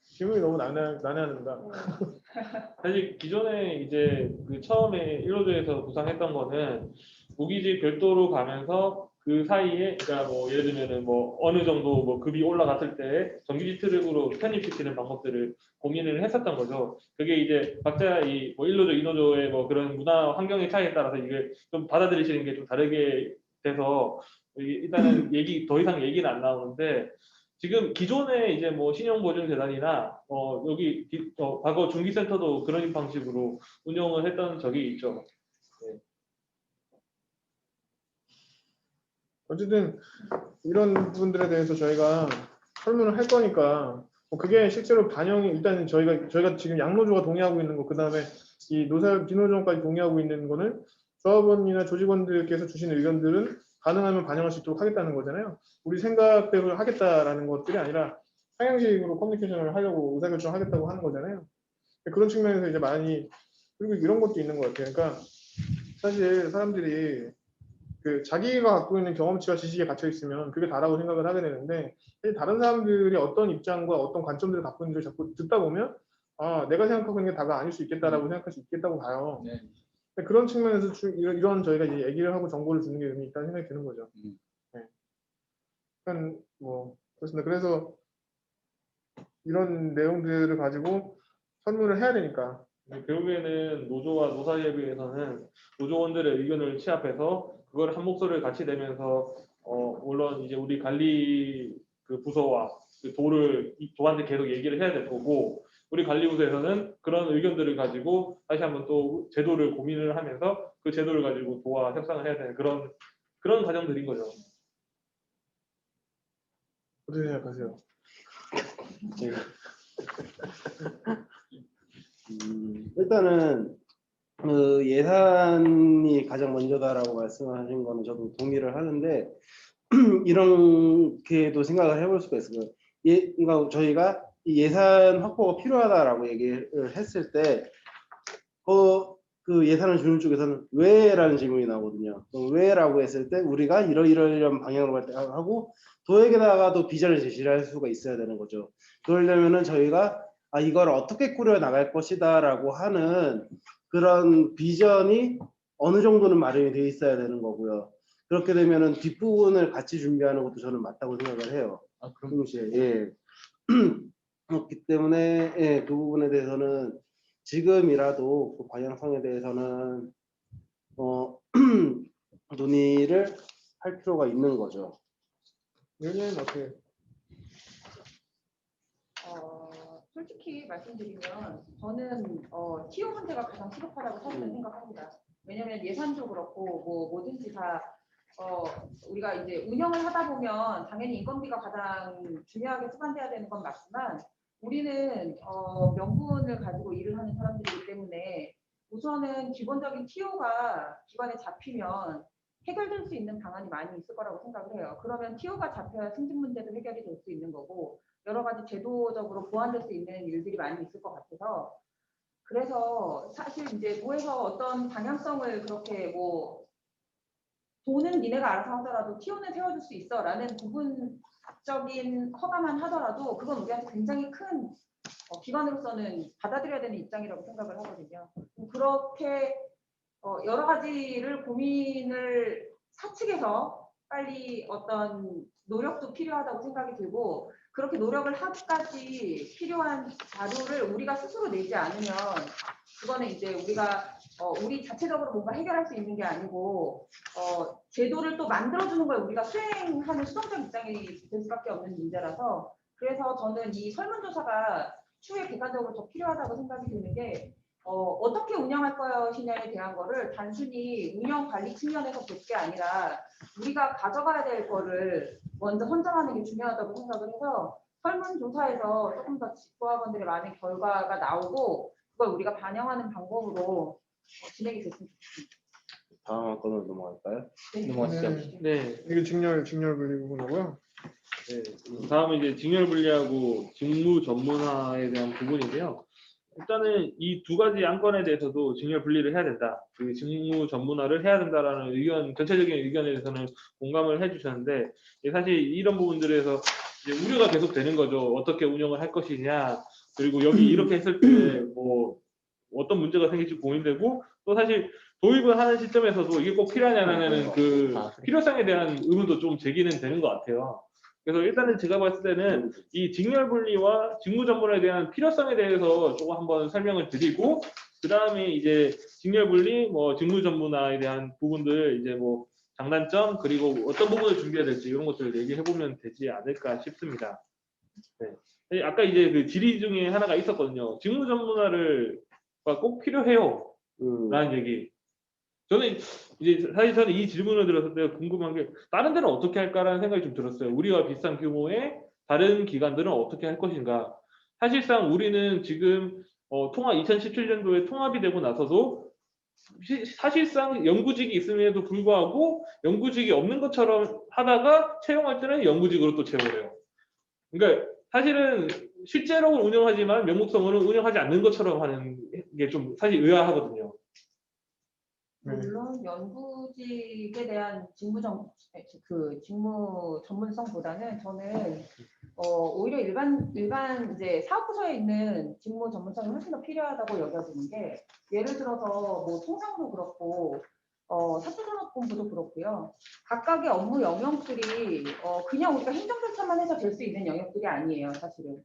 질문이 너무 난해합니다. 사실 기존에 이제 그 처음에 1호조에서 구상했던 거는 무기직 별도로 가면서 그 사이에 그러니까 뭐 예를 들면은 뭐 어느 정도 뭐 급이 올라갔을 때 정규직 트랙으로 편입시키는 방법들을 고민을 했었던 거죠. 그게 이제 각자 이 뭐 1호조, 2호조의 뭐 그런 문화 환경의 차이에 따라서 이게 좀 받아들이시는 게 좀 다르게 돼서 일단은 더 이상 얘기는 안 나오는데 지금 기존에 이제 뭐 신용보증재단이나 과거 중기센터도 그런 방식으로 운영을 했던 적이 있죠. 어쨌든 이런 부분들에 대해서 저희가 설문을 할 거니까 뭐 그게 실제로 반영이 일단 저희가 지금 양노조가 동의하고 있는 거 그다음에 이 비노조까지 동의하고 있는 거는 조합원이나 조직원들께서 주신 의견들은 가능하면 반영할 수 있도록 하겠다는 거잖아요. 우리 생각대로 하겠다라는 것들이 아니라 상향식으로 커뮤니케이션을 하려고 의사결정을 하겠다고 하는 거잖아요. 그런 측면에서 이제 많이 그리고 이런 것도 있는 것 같아요. 그러니까 사실 사람들이 자기가 갖고 있는 경험치와 지식에 갇혀 있으면 그게 다라고 생각을 하게 되는데 사실 다른 사람들이 어떤 입장과 어떤 관점들을 갖고 있는지를 자꾸 듣다 보면 아 내가 생각하고 있는 게 다가 아닐 수 있겠다라고 생각할 수 있겠다고 봐요. 네. 그런 측면에서 이런 저희가 이제 얘기를 하고 정보를 주는 게 의미 있다는 생각이 드는 거죠. 네. 그러니까 뭐 그렇습니다. 그래서 이런 내용들을 가지고 설문을 해야 되니까 결국에는 노조와 노사협의회에서는 노조원들의 의견을 취합해서 그걸 한 목소리를 같이 내면서 물론 이제 우리 관리 그 부서와 그 도한테 계속 얘기를 해야 될 거고 우리 관리부서에서는 그런 의견들을 가지고 다시 한번 또 제도를 고민을 하면서 그 제도를 가지고 도와 협상을 해야 되는 그런 과정들인 거죠. 어떻게 생각하세요? 일단은 그 예산이 가장 먼저다라고 말씀하신 거는 저도 동의를 하는데 이렇게도 생각을 해볼 수가 있어요. 그러니까 저희가 이 예산 확보가 필요하다라고 얘기를 했을 때 그 예산을 주는 쪽에서는 왜라는 질문이 나오거든요. 왜라고 했을 때 우리가 이러이러한 방향으로 하고 도에게다가도 비전을 제시를 할 수가 있어야 되는 거죠. 그러려면은 저희가 이걸 어떻게 꾸려 나갈 것이다라고 하는 그런 비전이 어느 정도는 마련이 되어 있어야 되는 거고요. 그렇게 되면은 뒷부분을 같이 준비하는 것도 저는 맞다고 생각을 해요. 그럼 동시에 예. 그렇기 때문에 예, 그 부분에 대해서는 지금이라도 그 방향성에 대해서는 논의를 할 필요가 있는 거죠. 의견은 어떻게? 솔직히 말씀드리면 저는 티오 문제가 가장 시급하다고 사실은 생각합니다. 왜냐하면 예산도 그렇고 뭐 뭐든지 다 우리가 이제 운영을 하다 보면 당연히 인건비가 가장 중요하게 수반돼야 되는 건 맞지만 우리는 명분을 가지고 일을 하는 사람들이기 때문에 우선은 기본적인 TO가 기관에 잡히면 해결될 수 있는 방안이 많이 있을 거라고 생각을 해요. 그러면 TO가 잡혀야 승진 문제도 해결이 될 수 있는 거고 여러 가지 제도적으로 보완될 수 있는 일들이 많이 있을 것 같아서 그래서 사실 이제 도에서 어떤 방향성을 그렇게 뭐 돈은 니네가 알아서 하더라도 TO는 세워줄 수 있어라는 부분적인 허가만 하더라도 그건 우리한테 굉장히 큰 기관으로서는 받아들여야 되는 입장이라고 생각을 하거든요. 그렇게 여러 가지를 고민을 사측에서 빨리 어떤 노력도 필요하다고 생각이 들고 그렇게 노력을 하기까지 필요한 자료를 우리가 스스로 내지 않으면 그거는 이제 우리가 우리 자체적으로 뭔가 해결할 수 있는 게 아니고 제도를 또 만들어주는 걸 우리가 수행하는 수동적 입장이 될 수밖에 없는 문제라서 그래서 저는 이 설문조사가 추후에 객관적으로 더 필요하다고 생각이 드는 게 어떻게 운영할 것이냐에 대한 거를 단순히 운영 관리 측면에서 볼 게 아니라 우리가 가져가야 될 거를 먼저 선정하는 게 중요하다고 생각을 해서 설문조사에서 조금 더 집고학원들의 많은 결과가 나오고 그걸 우리가 반영하는 방법으로 진행이 됐으면 좋겠습니다. 다음 건으로 넘어갈까요? 넘어가시죠. 네. 이게 직렬 분리 부분하고요. 네. 다음은 이제 직렬 분리하고 직무 전문화에 대한 부분인데요. 일단은 이 두 가지 안건에 대해서도 직렬 분리를 해야 된다. 그 직무 전문화를 해야 된다라는 의견, 전체적인 의견에 대해서는 공감을 해주셨는데 사실 이런 부분들에서 이제 우려가 계속 되는 거죠. 어떻게 운영을 할 것이냐. 그리고 여기 이렇게 했을 때 뭐 어떤 문제가 생길지 고민되고 또 사실 도입을 하는 시점에서도 이게 꼭 필요하냐는 그 필요성에 대한 의문도 좀 제기는 되는 것 같아요. 그래서 일단은 제가 봤을 때는 이 직렬 분리와 직무 전문화에 대한 필요성에 대해서 조금 한번 설명을 드리고 그 다음에 이제 직렬 분리, 뭐 직무 전문화에 대한 부분들 이제 뭐 장단점 그리고 어떤 부분을 준비해야 될지 이런 것들을 얘기해 보면 되지 않을까 싶습니다. 네. 아까 이제 그 질의 중에 하나가 있었거든요. 직무 전문화를 꼭 필요해요. 라는 얘기. 저는 이제 사실 저는 이 질문을 들었을 때 궁금한 게 다른 데는 어떻게 할까라는 생각이 좀 들었어요. 우리와 비슷한 규모의 다른 기관들은 어떻게 할 것인가. 사실상 우리는 지금 통합 2017년도에 통합이 되고 나서도 사실상 연구직이 있음에도 불구하고 연구직이 없는 것처럼 하다가 채용할 때는 연구직으로 또 채용을 해요. 그러니까 사실은 실제로 운영하지만 명목성으로 운영하지 않는 것처럼 하는 게 좀 사실 의아하거든요. 물론 연구직에 대한 직무 전문성보다는 저는 오히려 일반 이제 사업부서에 있는 직무 전문성이 훨씬 더 필요하다고 여겨지는 게 예를 들어서 뭐 통상도 그렇고 사채산업본부도 그렇고요. 각각의 업무 영역들이 그냥 우리가 행정 절차만 해서 될 수 있는 영역들이 아니에요, 사실은.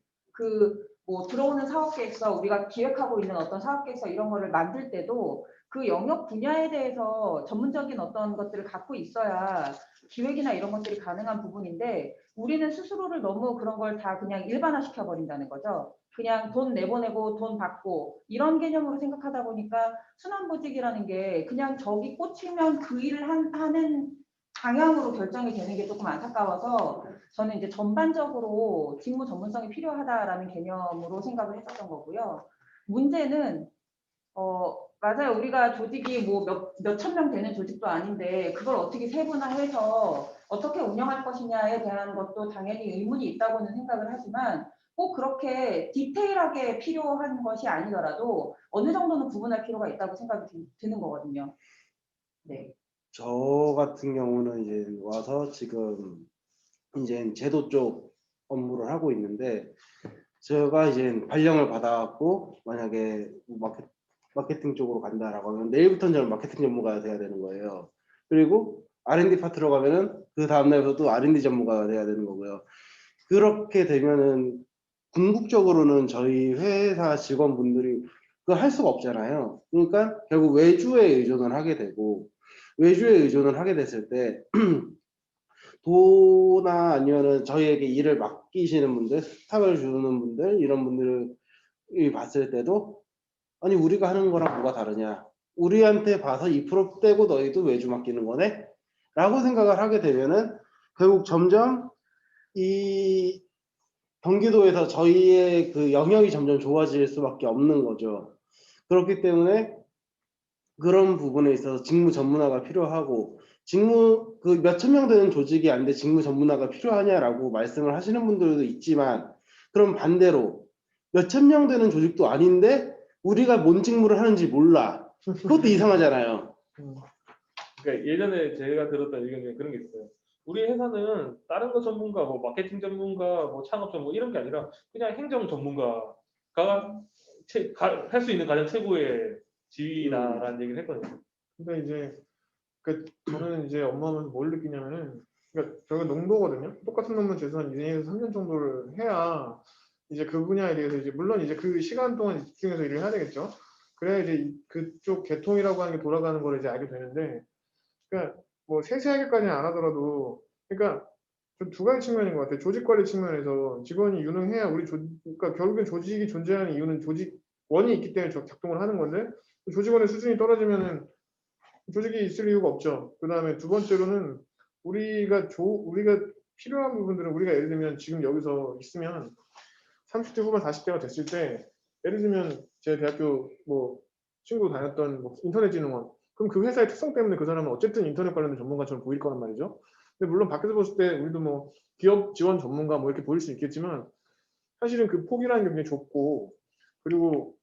뭐 들어오는 사업 계획서, 우리가 기획하고 있는 어떤 사업 계획서 이런 거를 만들 때도 그 영역 분야에 대해서 전문적인 어떤 것들을 갖고 있어야 기획이나 이런 것들이 가능한 부분인데 우리는 스스로를 너무 그런 걸 다 그냥 일반화시켜 버린다는 거죠. 그냥 돈 내보내고 돈 받고 이런 개념으로 생각하다 보니까 순환보직이라는 게 그냥 저기 꽂히면 그 일을 하는 방향으로 결정이 되는 게 조금 안타까워서 저는 이제 전반적으로 직무 전문성이 필요하다라는 개념으로 생각을 했었던 거고요. 문제는 맞아요. 우리가 조직이 뭐 몇천 명 되는 조직도 아닌데 그걸 어떻게 세분화해서 어떻게 운영할 것이냐에 대한 것도 당연히 의문이 있다고는 생각을 하지만 꼭 그렇게 디테일하게 필요한 것이 아니더라도 어느 정도는 구분할 필요가 있다고 생각이 드는 거거든요. 네. 저 같은 경우는 이제 와서 지금 이제 제도 쪽 업무를 하고 있는데 제가 이제 발령을 받아갖고 만약에 마케팅 쪽으로 간다라고 하면 내일부터는 저는 마케팅 전문가가 돼야 되는 거예요. 그리고 R&D 파트로 가면은 그 다음날부터도 R&D 전문가가 돼야 되는 거고요. 그렇게 되면은 궁극적으로는 저희 회사 직원분들이 그걸 할 수가 없잖아요. 그러니까 결국 외주에 의존을 하게 되고 외주에 의존을 하게 됐을 때 도나 아니면은 저희에게 일을 맡기시는 분들, 스탁을 주는 분들 이런 분들이 봤을 때도 아니 우리가 하는 거랑 뭐가 다르냐? 우리한테 봐서 2% 떼고 너희도 외주 맡기는 거네? 라고 생각을 하게 되면은 결국 점점 이 경기도에서 저희의 그 영역이 점점 좋아질 수밖에 없는 거죠. 그렇기 때문에 그런 부분에 있어서 직무 전문화가 필요하고 직무 그 몇천 명 되는 조직이 아닌데 직무 전문화가 필요하냐라고 말씀을 하시는 분들도 있지만 그럼 반대로 몇천 명 되는 조직도 아닌데 우리가 뭔 직무를 하는지 몰라. 그것도 이상하잖아요. 그러니까 예전에 제가 들었던 의견 중에 그런 게 있어요. 우리 회사는 다른 거 전문가, 뭐 마케팅 전문가, 뭐 창업 전문가 이런 게 아니라 그냥 행정 전문가가 할 수 있는 가장 최고의 지위다라는 얘기를 했거든요. 근데 이제 저는 이제 업무하면서 뭘 느끼냐면은 그러니까 저희가 농도거든요. 똑같은 논문 최소한 2년에서 3년 정도를 해야 이제 그 분야에 대해서 이제 물론 이제 그 시간 동안 집중해서 일을 해야 되겠죠. 그래야 이제 그쪽 계통이라고 하는 게 돌아가는 걸 이제 알게 되는데 그러니까 뭐 세세하게까지는 안 하더라도 그러니까 좀 두 가지 측면인 것 같아요. 조직 관리 측면에서 직원이 유능해야 그러니까 결국엔 조직이 존재하는 이유는 조직원이 있기 때문에 작동을 하는 건데 조직원의 수준이 떨어지면은 조직이 있을 이유가 없죠. 그 다음에 두 번째로는 우리가 필요한 부분들은 우리가 예를 들면 지금 여기서 있으면 30대 후반 40대가 됐을 때 예를 들면 제 대학교 뭐 친구 다녔던 뭐 인터넷진흥원 그럼 그 회사의 특성 때문에 그 사람은 어쨌든 인터넷 관련된 전문가처럼 보일 거란 말이죠. 근데 물론 밖에서 봤을 때 우리도 뭐 기업 지원 전문가 뭐 이렇게 보일 수 있겠지만 사실은 그 폭이라는 게 굉장히 좁고 그리고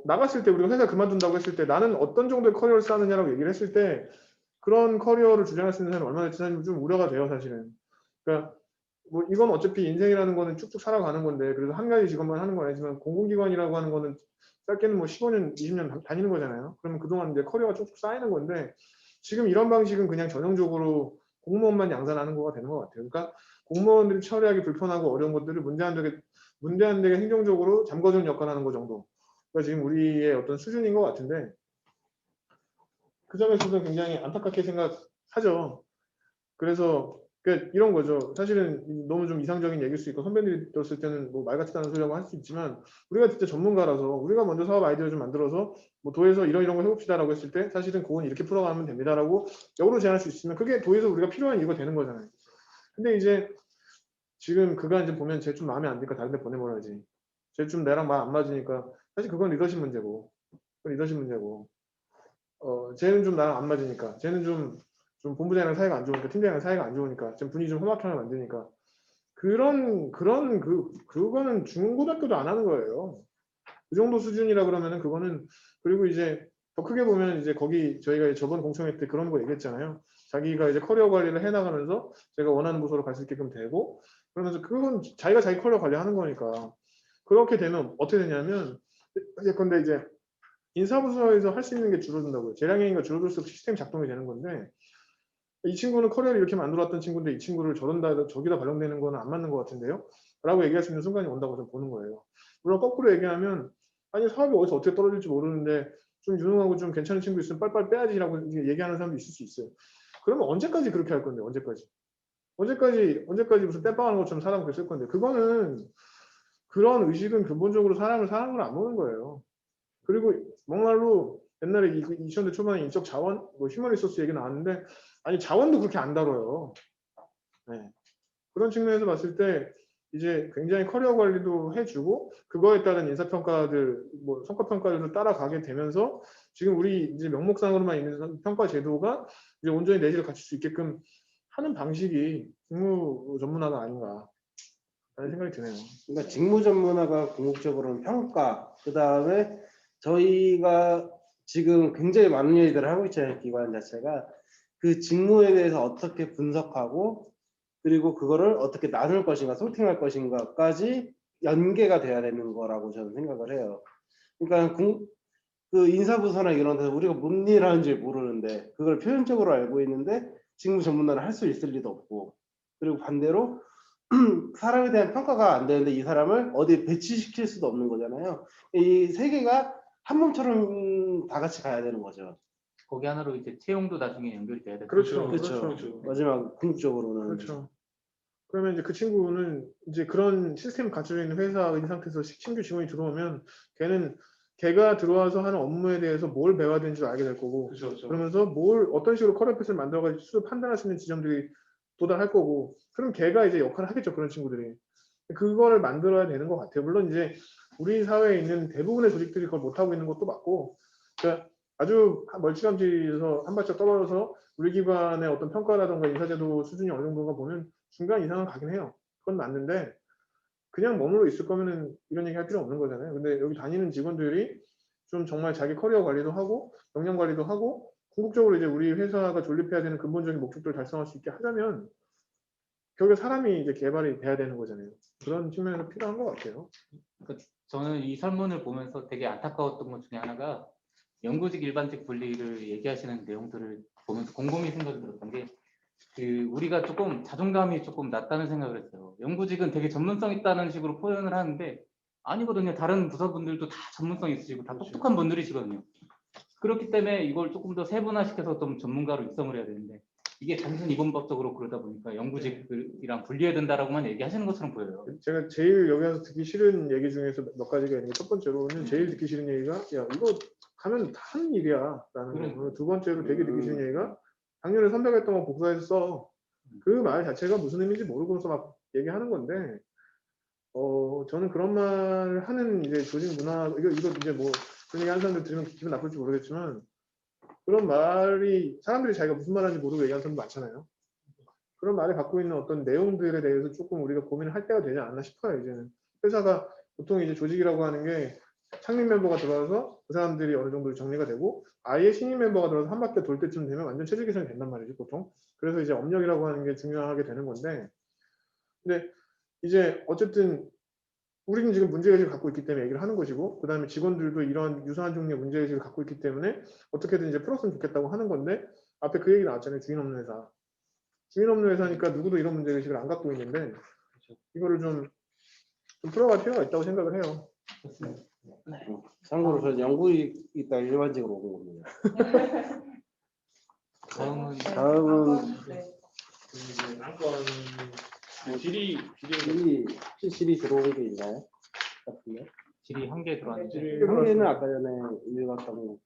나갔을 때 우리가 회사 그만둔다고 했을 때 나는 어떤 정도의 커리어를 쌓느냐라고 얘기를 했을 때 그런 커리어를 주장할 수 있는 사람이 얼마나 되는지 좀 우려가 돼요 사실은. 그러니까 뭐 이건 어차피 인생이라는 거는 쭉쭉 살아가는 건데 그래서 한 가지 직업만 하는 건 아니지만 공공기관이라고 하는 거는 짧게는 뭐 15년, 20년 다니는 거잖아요. 그러면 그동안 이제 커리어가 쭉쭉 쌓이는 건데 지금 이런 방식은 그냥 전형적으로 공무원만 양산하는 거가 되는 것 같아요. 그러니까 공무원들이 처리하기 불편하고 어려운 것들을 문제 안 되게 행정적으로 잠궈주는 역할을 하는 거 정도. 그러니까 지금 우리의 어떤 수준인 것 같은데 그 점에서도 굉장히 안타깝게 생각하죠. 그래서 이런 거죠. 사실은 너무 좀 이상적인 얘기일 수 있고 선배들이 들었을 때는 뭐 말 같지도 않은 소리라고 할 수 있지만 우리가 진짜 전문가라서 우리가 먼저 사업 아이디어를 좀 만들어서 뭐 도에서 이런 거 해봅시다라고 했을 때 사실은 그건 이렇게 풀어가면 됩니다라고 역으로 제안할 수 있으면 그게 도에서 우리가 필요한 이유가 되는 거잖아요. 근데 이제 지금 그가 이제 보면 쟤 좀 마음에 안 드니까 다른 데 보내버려야지. 쟤 좀 나랑 말 안 맞으니까 사실 그건 리더십 문제고 쟤는 좀 나랑 안 맞으니까 쟤는 좀 본부장이랑 사이가 안 좋으니까 팀장이랑 사이가 안 좋으니까 좀 분위기 좀 험악하게 만드니까 그거는 중고등학교도 안 하는 거예요. 그 정도 수준이라 그러면은 그거는 그리고 이제 더 크게 보면 이제 거기 저희가 저번 공청회 때 그런 거 얘기했잖아요. 자기가 이제 커리어 관리를 해나가면서 제가 원하는 부서로 갈 수 있게끔 되고 그러면서 그건 자기가 자기 커리어 관리하는 거니까 그렇게 되면 어떻게 되냐면 예컨대 이제 인사부서에서 할 수 있는 게 줄어든다고요. 재량행위가 줄어들수록 시스템 작동이 되는 건데 이 친구는 커리어를 이렇게 만들었던 친구인데 이 친구를 저기다 발령되는 거는 안 맞는 것 같은데요? 라고 얘기할 수 있는 순간이 온다고 저는 보는 거예요. 물론 거꾸로 얘기하면 아니 사업이 어디서 어떻게 떨어질지 모르는데 좀 유능하고 좀 괜찮은 친구 있으면 빨리빨리 빼야지라고 얘기하는 사람도 있을 수 있어요. 그러면 언제까지 그렇게 할 건데 언제까지 무슨 땜빵하는 것처럼 사람을 그렇게 쓸 건데 그거는 그런 의식은 근본적으로 사람을 사람으로 안 보는 거예요. 그리고 정말로 옛날에 2000대 초반에 인적 자원, 뭐 휴먼 리소스 얘기 나왔는데 아니 자원도 그렇게 안 다뤄요. 네. 그런 측면에서 봤을 때 이제 굉장히 커리어 관리도 해주고 그거에 따른 인사평가들, 뭐 성과평가들을 따라가게 되면서 지금 우리 이제 명목상으로만 있는 평가 제도가 이제 온전히 내실을 갖출 수 있게끔 하는 방식이 직무 전문화가 아닌가 라는 생각이 드네요. 그러니까 직무 전문화가 궁극적으로는 평가, 그 다음에 저희가 지금 굉장히 많은 일들을 하고 있잖아요. 기관 자체가 그 직무에 대해서 어떻게 분석하고 그리고 그거를 어떻게 나눌 것인가, 소팅할 것인가까지 연계가 돼야 되는 거라고 저는 생각을 해요. 그러니까 그 인사부서나 이런 데서 우리가 뭔 일 하는지 모르는데 그걸 표현적으로 알고 있는데 직무 전문화를 할 수 있을 리도 없고 그리고 반대로 사람에 대한 평가가 안 되는데 이 사람을 어디 배치시킬 수도 없는 거잖아요. 이 세 개가 한 몸처럼 다 같이 가야 되는 거죠. 거기 하나로 이제 채용도 나중에 연결이 돼야 되죠. 그렇죠. 그렇죠. 마지막 궁극적으로는 그렇죠. 그러면 이제 그 친구는 이제 그런 시스템 갖춰져 있는 회사인 상태에서 신규 직원이 들어오면 걔가 들어와서 하는 업무에 대해서 뭘 배워야 되는지도 알게 될 거고 그렇죠. 그러면서 어떤 식으로 커리어 패스를 만들어가지고 스스로 판단할 수 있는 지점들이 도달할 거고 그럼 걔가 이제 역할을 하겠죠. 그런 친구들이. 그거를 만들어야 되는 것 같아요. 물론 이제 우리 사회에 있는 대부분의 조직들이 그걸 못하고 있는 것도 맞고, 그러니까 아주 멀찌감치해서 한 발짝 떨어져서 우리 기관의 어떤 평가라든가 인사제도 수준이 어느 정도가 보면 중간 이상은 가긴 해요. 그건 맞는데 그냥 머물러 있을 거면은 이런 얘기 할 필요 없는 거잖아요. 근데 여기 다니는 직원들이 좀 정말 자기 커리어 관리도 하고 역량 관리도 하고 궁극적으로 이제 우리 회사가 존립해야 되는 근본적인 목적들을 달성할 수 있게 하려면 결국에 사람이 이제 개발이 돼야 되는 거잖아요. 그런 측면에서 필요한 것 같아요. 저는 이 설문을 보면서 되게 안타까웠던 것 중에 하나가 영구직 일반직 분리를 얘기하시는 내용들을 보면서 곰곰이 생각이 들었던 게 우리가 조금 자존감이 조금 낮다는 생각을 했어요. 영구직은 되게 전문성 있다는 식으로 표현을 하는데 아니거든요. 다른 부서분들도 다 전문성 있으시고 다 그렇죠. 똑똑한 분들이시거든요. 그렇기 때문에 이걸 조금 더 세분화시켜서 좀 전문가로 육성을 해야 되는데 이게 단순히 이분법적으로 그러다 보니까 영구직이랑 분리해야 된다라고만 얘기하시는 것처럼 보여요. 제가 제일 여기 와서 듣기 싫은 얘기 중에서 몇 가지가 있는데 첫 번째로는 제일 듣기 싫은 얘기가 야 이거 가면 다 하는 일이야 라는 거. 두 번째로 되게 듣기 싫은 얘기가 작년에 선배가 했던 거 복사해서 써. 그 말 자체가 무슨 의미인지 모르고서 막 얘기하는 건데 저는 그런 말 하는 이제 조직 문화 이거 이제 뭐 그런 얘기 하는 사람들 들으면 기분 나쁠지 모르겠지만 그런 말이 사람들이 자기가 무슨 말하는지 모르고 얘기하는 사람도 많잖아요. 그런 말이 갖고 있는 어떤 내용들에 대해서 조금 우리가 고민을 할 때가 되지 않나 싶어요. 이제는 회사가 보통 이제 조직이라고 하는 게 창립 멤버가 들어와서 그 사람들이 어느 정도 정리가 되고 아예 신입 멤버가 들어와서 한 바퀴 돌 때쯤 되면 완전 체질 개선이 된단 말이지 보통. 그래서 이제 업력이라고 하는 게 중요하게 되는 건데 근데 이제 어쨌든 우리는 지금 문제의식을 갖고 있기 때문에 얘기를 하는 것이고 그 다음에 직원들도 이런 유사한 종류의 문제의식을 갖고 있기 때문에 어떻게든 이제 풀었으면 좋겠다고 하는 건데 앞에 그 얘기 나왔잖아요. 주인 없는 회사. 주인 없는 회사니까 누구도 이런 문제의식을 안 갖고 있는데 이거를 좀 풀어갈 필요가 있다고 생각을 해요. 참고로 저는 영구직 있다 일반직으로 온 겁니다. 다음은 다음은 네. 이제 안건 질의 실이 들어온 게 있나요? 같은데? 질이 한 개 들어왔는데 한 개는 아까 전에 읽었던 거.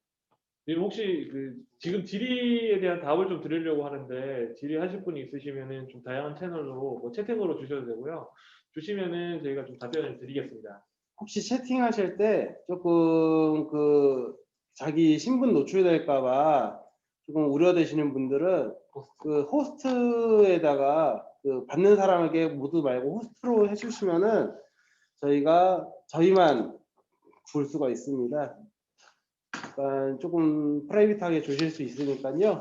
혹시 지금 질의에 대한 답을 좀 드리려고 하는데 질의하실 분이 있으시면은 좀 다양한 채널로 뭐 채팅으로 주셔도 되고요. 주시면은 저희가 좀 답변을 드리겠습니다. 혹시 채팅하실 때 조금 자기 신분 노출될까봐 조금 우려되시는 분들은 그 호스트에다가 받는 사람에게 모두 말고 호스트로 해주시면은 저희만 볼 수가 있습니다. 그러니까 조금 프라이빗하게 주실 수 있으니까요.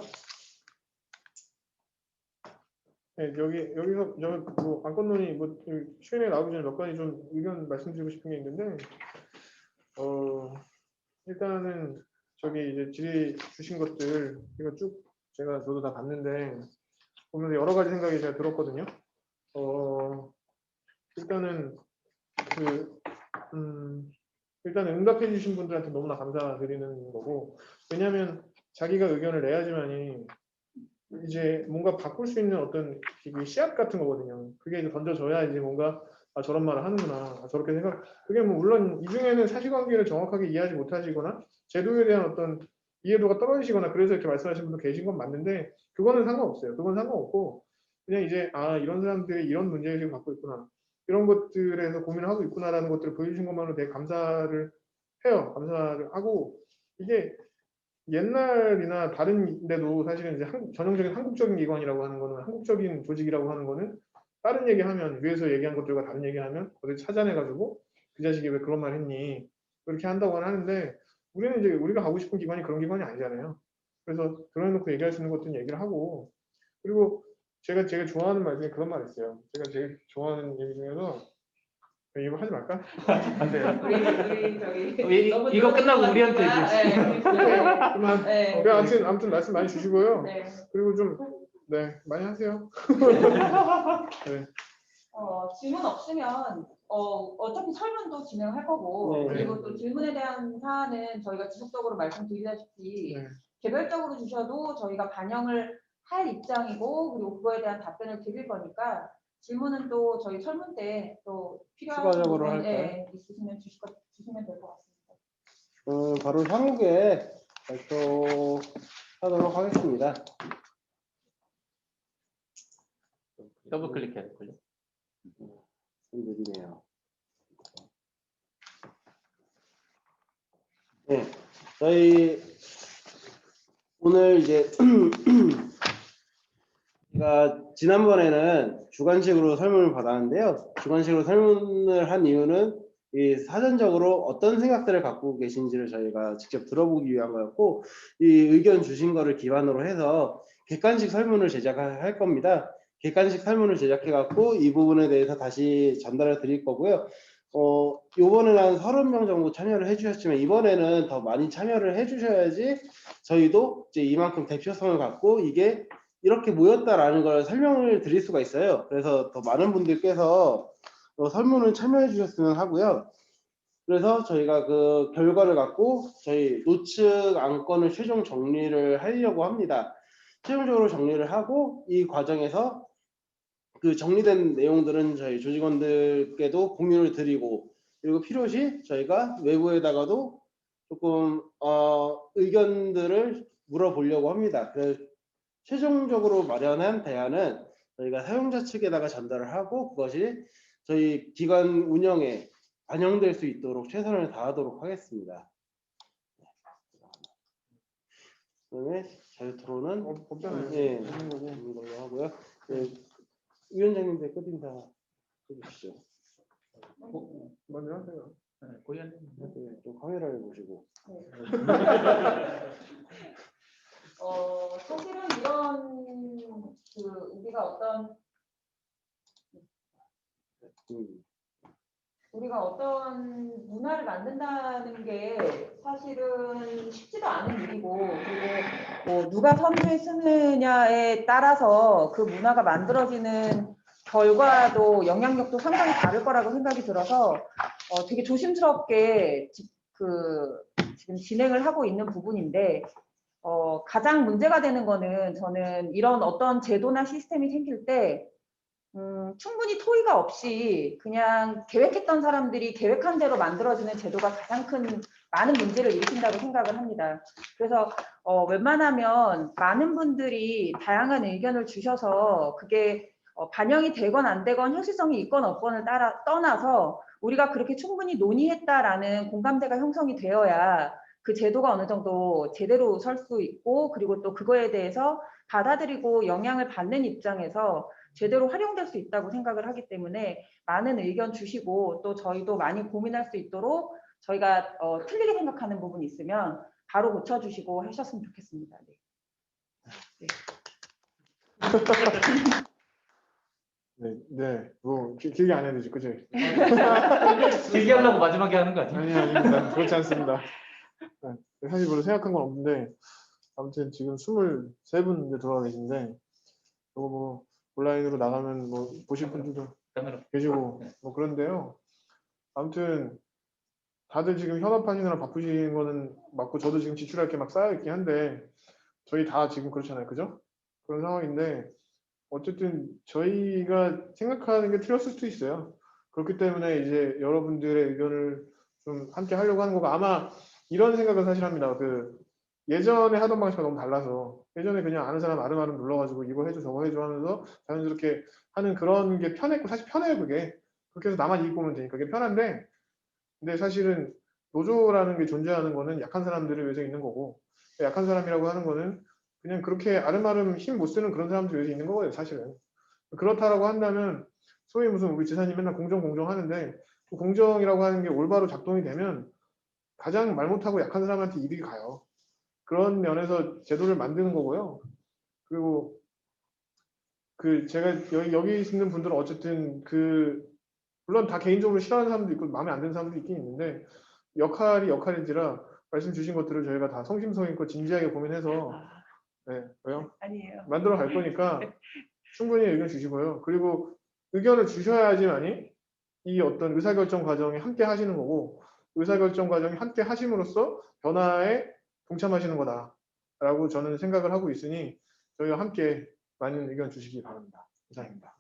네, 여기서 뭐 안건론이 뭐 Q&A 나오기 전에 몇 가지 좀 의견 말씀드리고 싶은 게 있는데 일단은 저기 이제 질의 주신 것들 이거 쭉 저도 다 봤는데 보면서 여러 가지 생각이 제가 들었거든요. 일단은 일단 응답해 주신 분들한테 너무나 감사드리는 거고 왜냐하면 자기가 의견을 내야지만이 이제 뭔가 바꿀 수 있는 어떤 씨앗 같은 거거든요. 그게 이제 던져져야 이제 뭔가 저런 말을 하는구나 저렇게 생각. 그게 뭐 물론 이 중에는 사실관계를 정확하게 이해하지 못하시거나 제도에 대한 어떤 이해도가 떨어지시거나 그래서 이렇게 말씀하시는 분도 계신 건 맞는데 그거는 상관없어요. 그건 상관없고 그냥 이제 이런 사람들이 이런 문제의식을 갖고 있구나 이런 것들에서 고민을 하고 있구나라는 것들을 보여주신 것만으로 되게 감사를 해요. 감사를 하고 이게 옛날이나 다른 데도 사실은 이제 전형적인 한국적인 기관이라고 하는 거는 한국적인 조직이라고 하는 거는 다른 얘기하면 위에서 얘기한 것들과 다른 얘기하면 어디 찾아내가지고 그 자식이 왜 그런 말 했니 그렇게 한다고 하는데 우리는 이제 우리가 가고 싶은 기관이 그런 기관이 아니잖아요. 그래서 드러내놓고 얘기할 수 있는 것들은 얘기를 하고 그리고 제가 제일 좋아하는 말 중에 그런 말 있어요. 제가 제일 좋아하는 얘기 중에서 이거 하지 말까? 안 돼요. 우리 저기 너무 이거 끝나고 우리한테 들어가니까, 그만. 네. 아무튼 말씀 많이 주시고요. 네. 그리고 좀 많이 하세요. 네. 질문 없으면 어차피 설문도 진행할 거고 네. 그리고 또 질문에 대한 사안은 저희가 지속적으로 말씀드리다시피 네. 개별적으로 주셔도 저희가 반영을 할 입장이고 그리고 그거에 대한 답변을 드릴 거니까 질문은 또 저희 설문 때 또 필요한 추가적으로 부분 할까요? 있으시면 주시면 될 것 같습니다. 바로 향후에 발표하도록 하겠습니다. 더블 클릭해야 될걸요. 느리네요. 네, 저희 오늘 이제 제가 지난번에는 주관식으로 설문을 받았는데요. 주관식으로 설문을 한 이유는 이 사전적으로 어떤 생각들을 갖고 계신지를 저희가 직접 들어보기 위한 거였고, 이 의견 주신 거를 기반으로 해서 객관식 설문을 제작할 겁니다. 객관식 설문을 제작해 갖고 이 부분에 대해서 다시 전달을 드릴 거고요. 요번에는 한 30명 정도 참여를 해주셨지만 이번에는 더 많이 참여를 해주셔야지 저희도 이제 이만큼 대표성을 갖고 이게 이렇게 모였다라는 걸 설명을 드릴 수가 있어요. 그래서 더 많은 분들께서 설문을 참여해 주셨으면 하고요. 그래서 저희가 그 결과를 갖고 저희 노측 안건을 최종 정리를 하려고 합니다. 최종적으로 정리를 하고 이 과정에서 그 정리된 내용들은 저희 조직원들께도 공유를 드리고, 그리고 필요시 저희가 외부에다가도 조금 의견들을 물어보려고 합니다. 그래서 최종적으로 마련한 대안은 저희가 사용자 측에다가 전달을 하고 그것이 저희 기관 운영에 반영될 수 있도록 최선을 다하도록 하겠습니다. 그다음에 자유 토론은 없잖아요. 예, 있는 거고. 있는 걸로 하고요. 예, 위원장님들 끝인사 해주시죠. 먼저 하세요. 고위원님. 네, 좀 카메라를 보시고. 사실은 이런 우리가 어떤 문화를 만든다는 게 사실은 쉽지도 않은 일이고, 그리고 뭐 누가 선두에 쓰느냐에 따라서 그 문화가 만들어지는 결과도 영향력도 상당히 다를 거라고 생각이 들어서 되게 조심스럽게 지금 진행을 하고 있는 부분인데, 가장 문제가 되는 거는 저는 이런 어떤 제도나 시스템이 생길 때 충분히 토의가 없이 그냥 계획했던 사람들이 계획한 대로 만들어지는 제도가 가장 많은 문제를 일으킨다고 생각을 합니다. 그래서 웬만하면 많은 분들이 다양한 의견을 주셔서 그게 반영이 되건 안 되건 현실성이 있건 없건을 떠나서 우리가 그렇게 충분히 논의했다라는 공감대가 형성이 되어야 그 제도가 어느 정도 제대로 설 수 있고, 그리고 또 그거에 대해서 받아들이고 영향을 받는 입장에서 제대로 활용될 수 있다고 생각을 하기 때문에 많은 의견 주시고, 또 저희도 많이 고민할 수 있도록 저희가 틀리게 생각하는 부분이 있으면 바로 고쳐주시고 하셨으면 좋겠습니다. 네. 네. 뭐 길게 안 해야 되지, 그치? 길게 하려고 마지막에 하는 거 아니에요? 아닙니다. 그렇지 않습니다. 네, 사실 별로 생각한 건 없는데, 아무튼 지금 23분 들어와 계신데, 이거 뭐 온라인으로 나가면 뭐 보실 분들도 계시고 뭐 그런데요. 아무튼 다들 지금 현업하시느라 바쁘신 거는 맞고, 저도 지금 지출할 게 막 쌓여 있긴 한데 저희 다 지금 그렇잖아요, 그죠? 그런 상황인데 어쨌든 저희가 생각하는 게 틀렸을 수도 있어요. 그렇기 때문에 이제 여러분들의 의견을 좀 함께 하려고 하는 거고, 아마 이런 생각을 사실 합니다. 그 예전에 하던 방식과 너무 달라서, 예전에 그냥 아는 사람 아름아름 눌러가지고 이거 해줘 저거 해줘 하면서 자연스럽게 하는 그런 게 편했고, 사실 편해요 그게. 그렇게 해서 나만 이익 보면 되니까 그게 편한데, 근데 사실은 노조라는 게 존재하는 거는 약한 사람들을 위해서 있는 거고, 약한 사람이라고 하는 거는 그냥 그렇게 아름아름 힘 못 쓰는 그런 사람들 위해서 있는 거예요 사실은. 그렇다라고 한다면 소위 무슨 우리 지사님 맨날 공정 하는데, 그 공정이라고 하는 게 올바로 작동이 되면 가장 말 못하고 약한 사람한테 이득이 가요. 그런 면에서 제도를 만드는 거고요. 그리고 그 제가 여기 있는 분들은 어쨌든 물론 다 개인적으로 싫어하는 사람도 있고 마음에 안 드는 사람도 있긴 있는데, 역할인지라 말씀 주신 것들을 저희가 다 성심성의껏 진지하게 고민해서 왜요? 아니에요. 만들어 갈 거니까 충분히 의견 주시고요. 그리고 의견을 주셔야지만이 이 어떤 의사결정 과정에 함께 하시는 거고, 의사결정 과정에 함께 하심으로써 변화에 동참하시는 거다라고 저는 생각을 하고 있으니 저희와 함께 많은 의견 주시기 바랍니다. 이상입니다.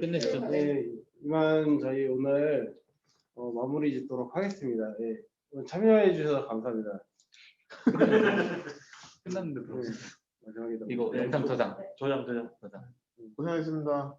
끝내시죠. 네, 이만 저희 오늘 마무리 짓도록 하겠습니다. 오늘 참여해 주셔서 감사합니다. 끝났는데 뭐. 네. 이거 영상 저장. 저장. 저장. 고생하셨습니다.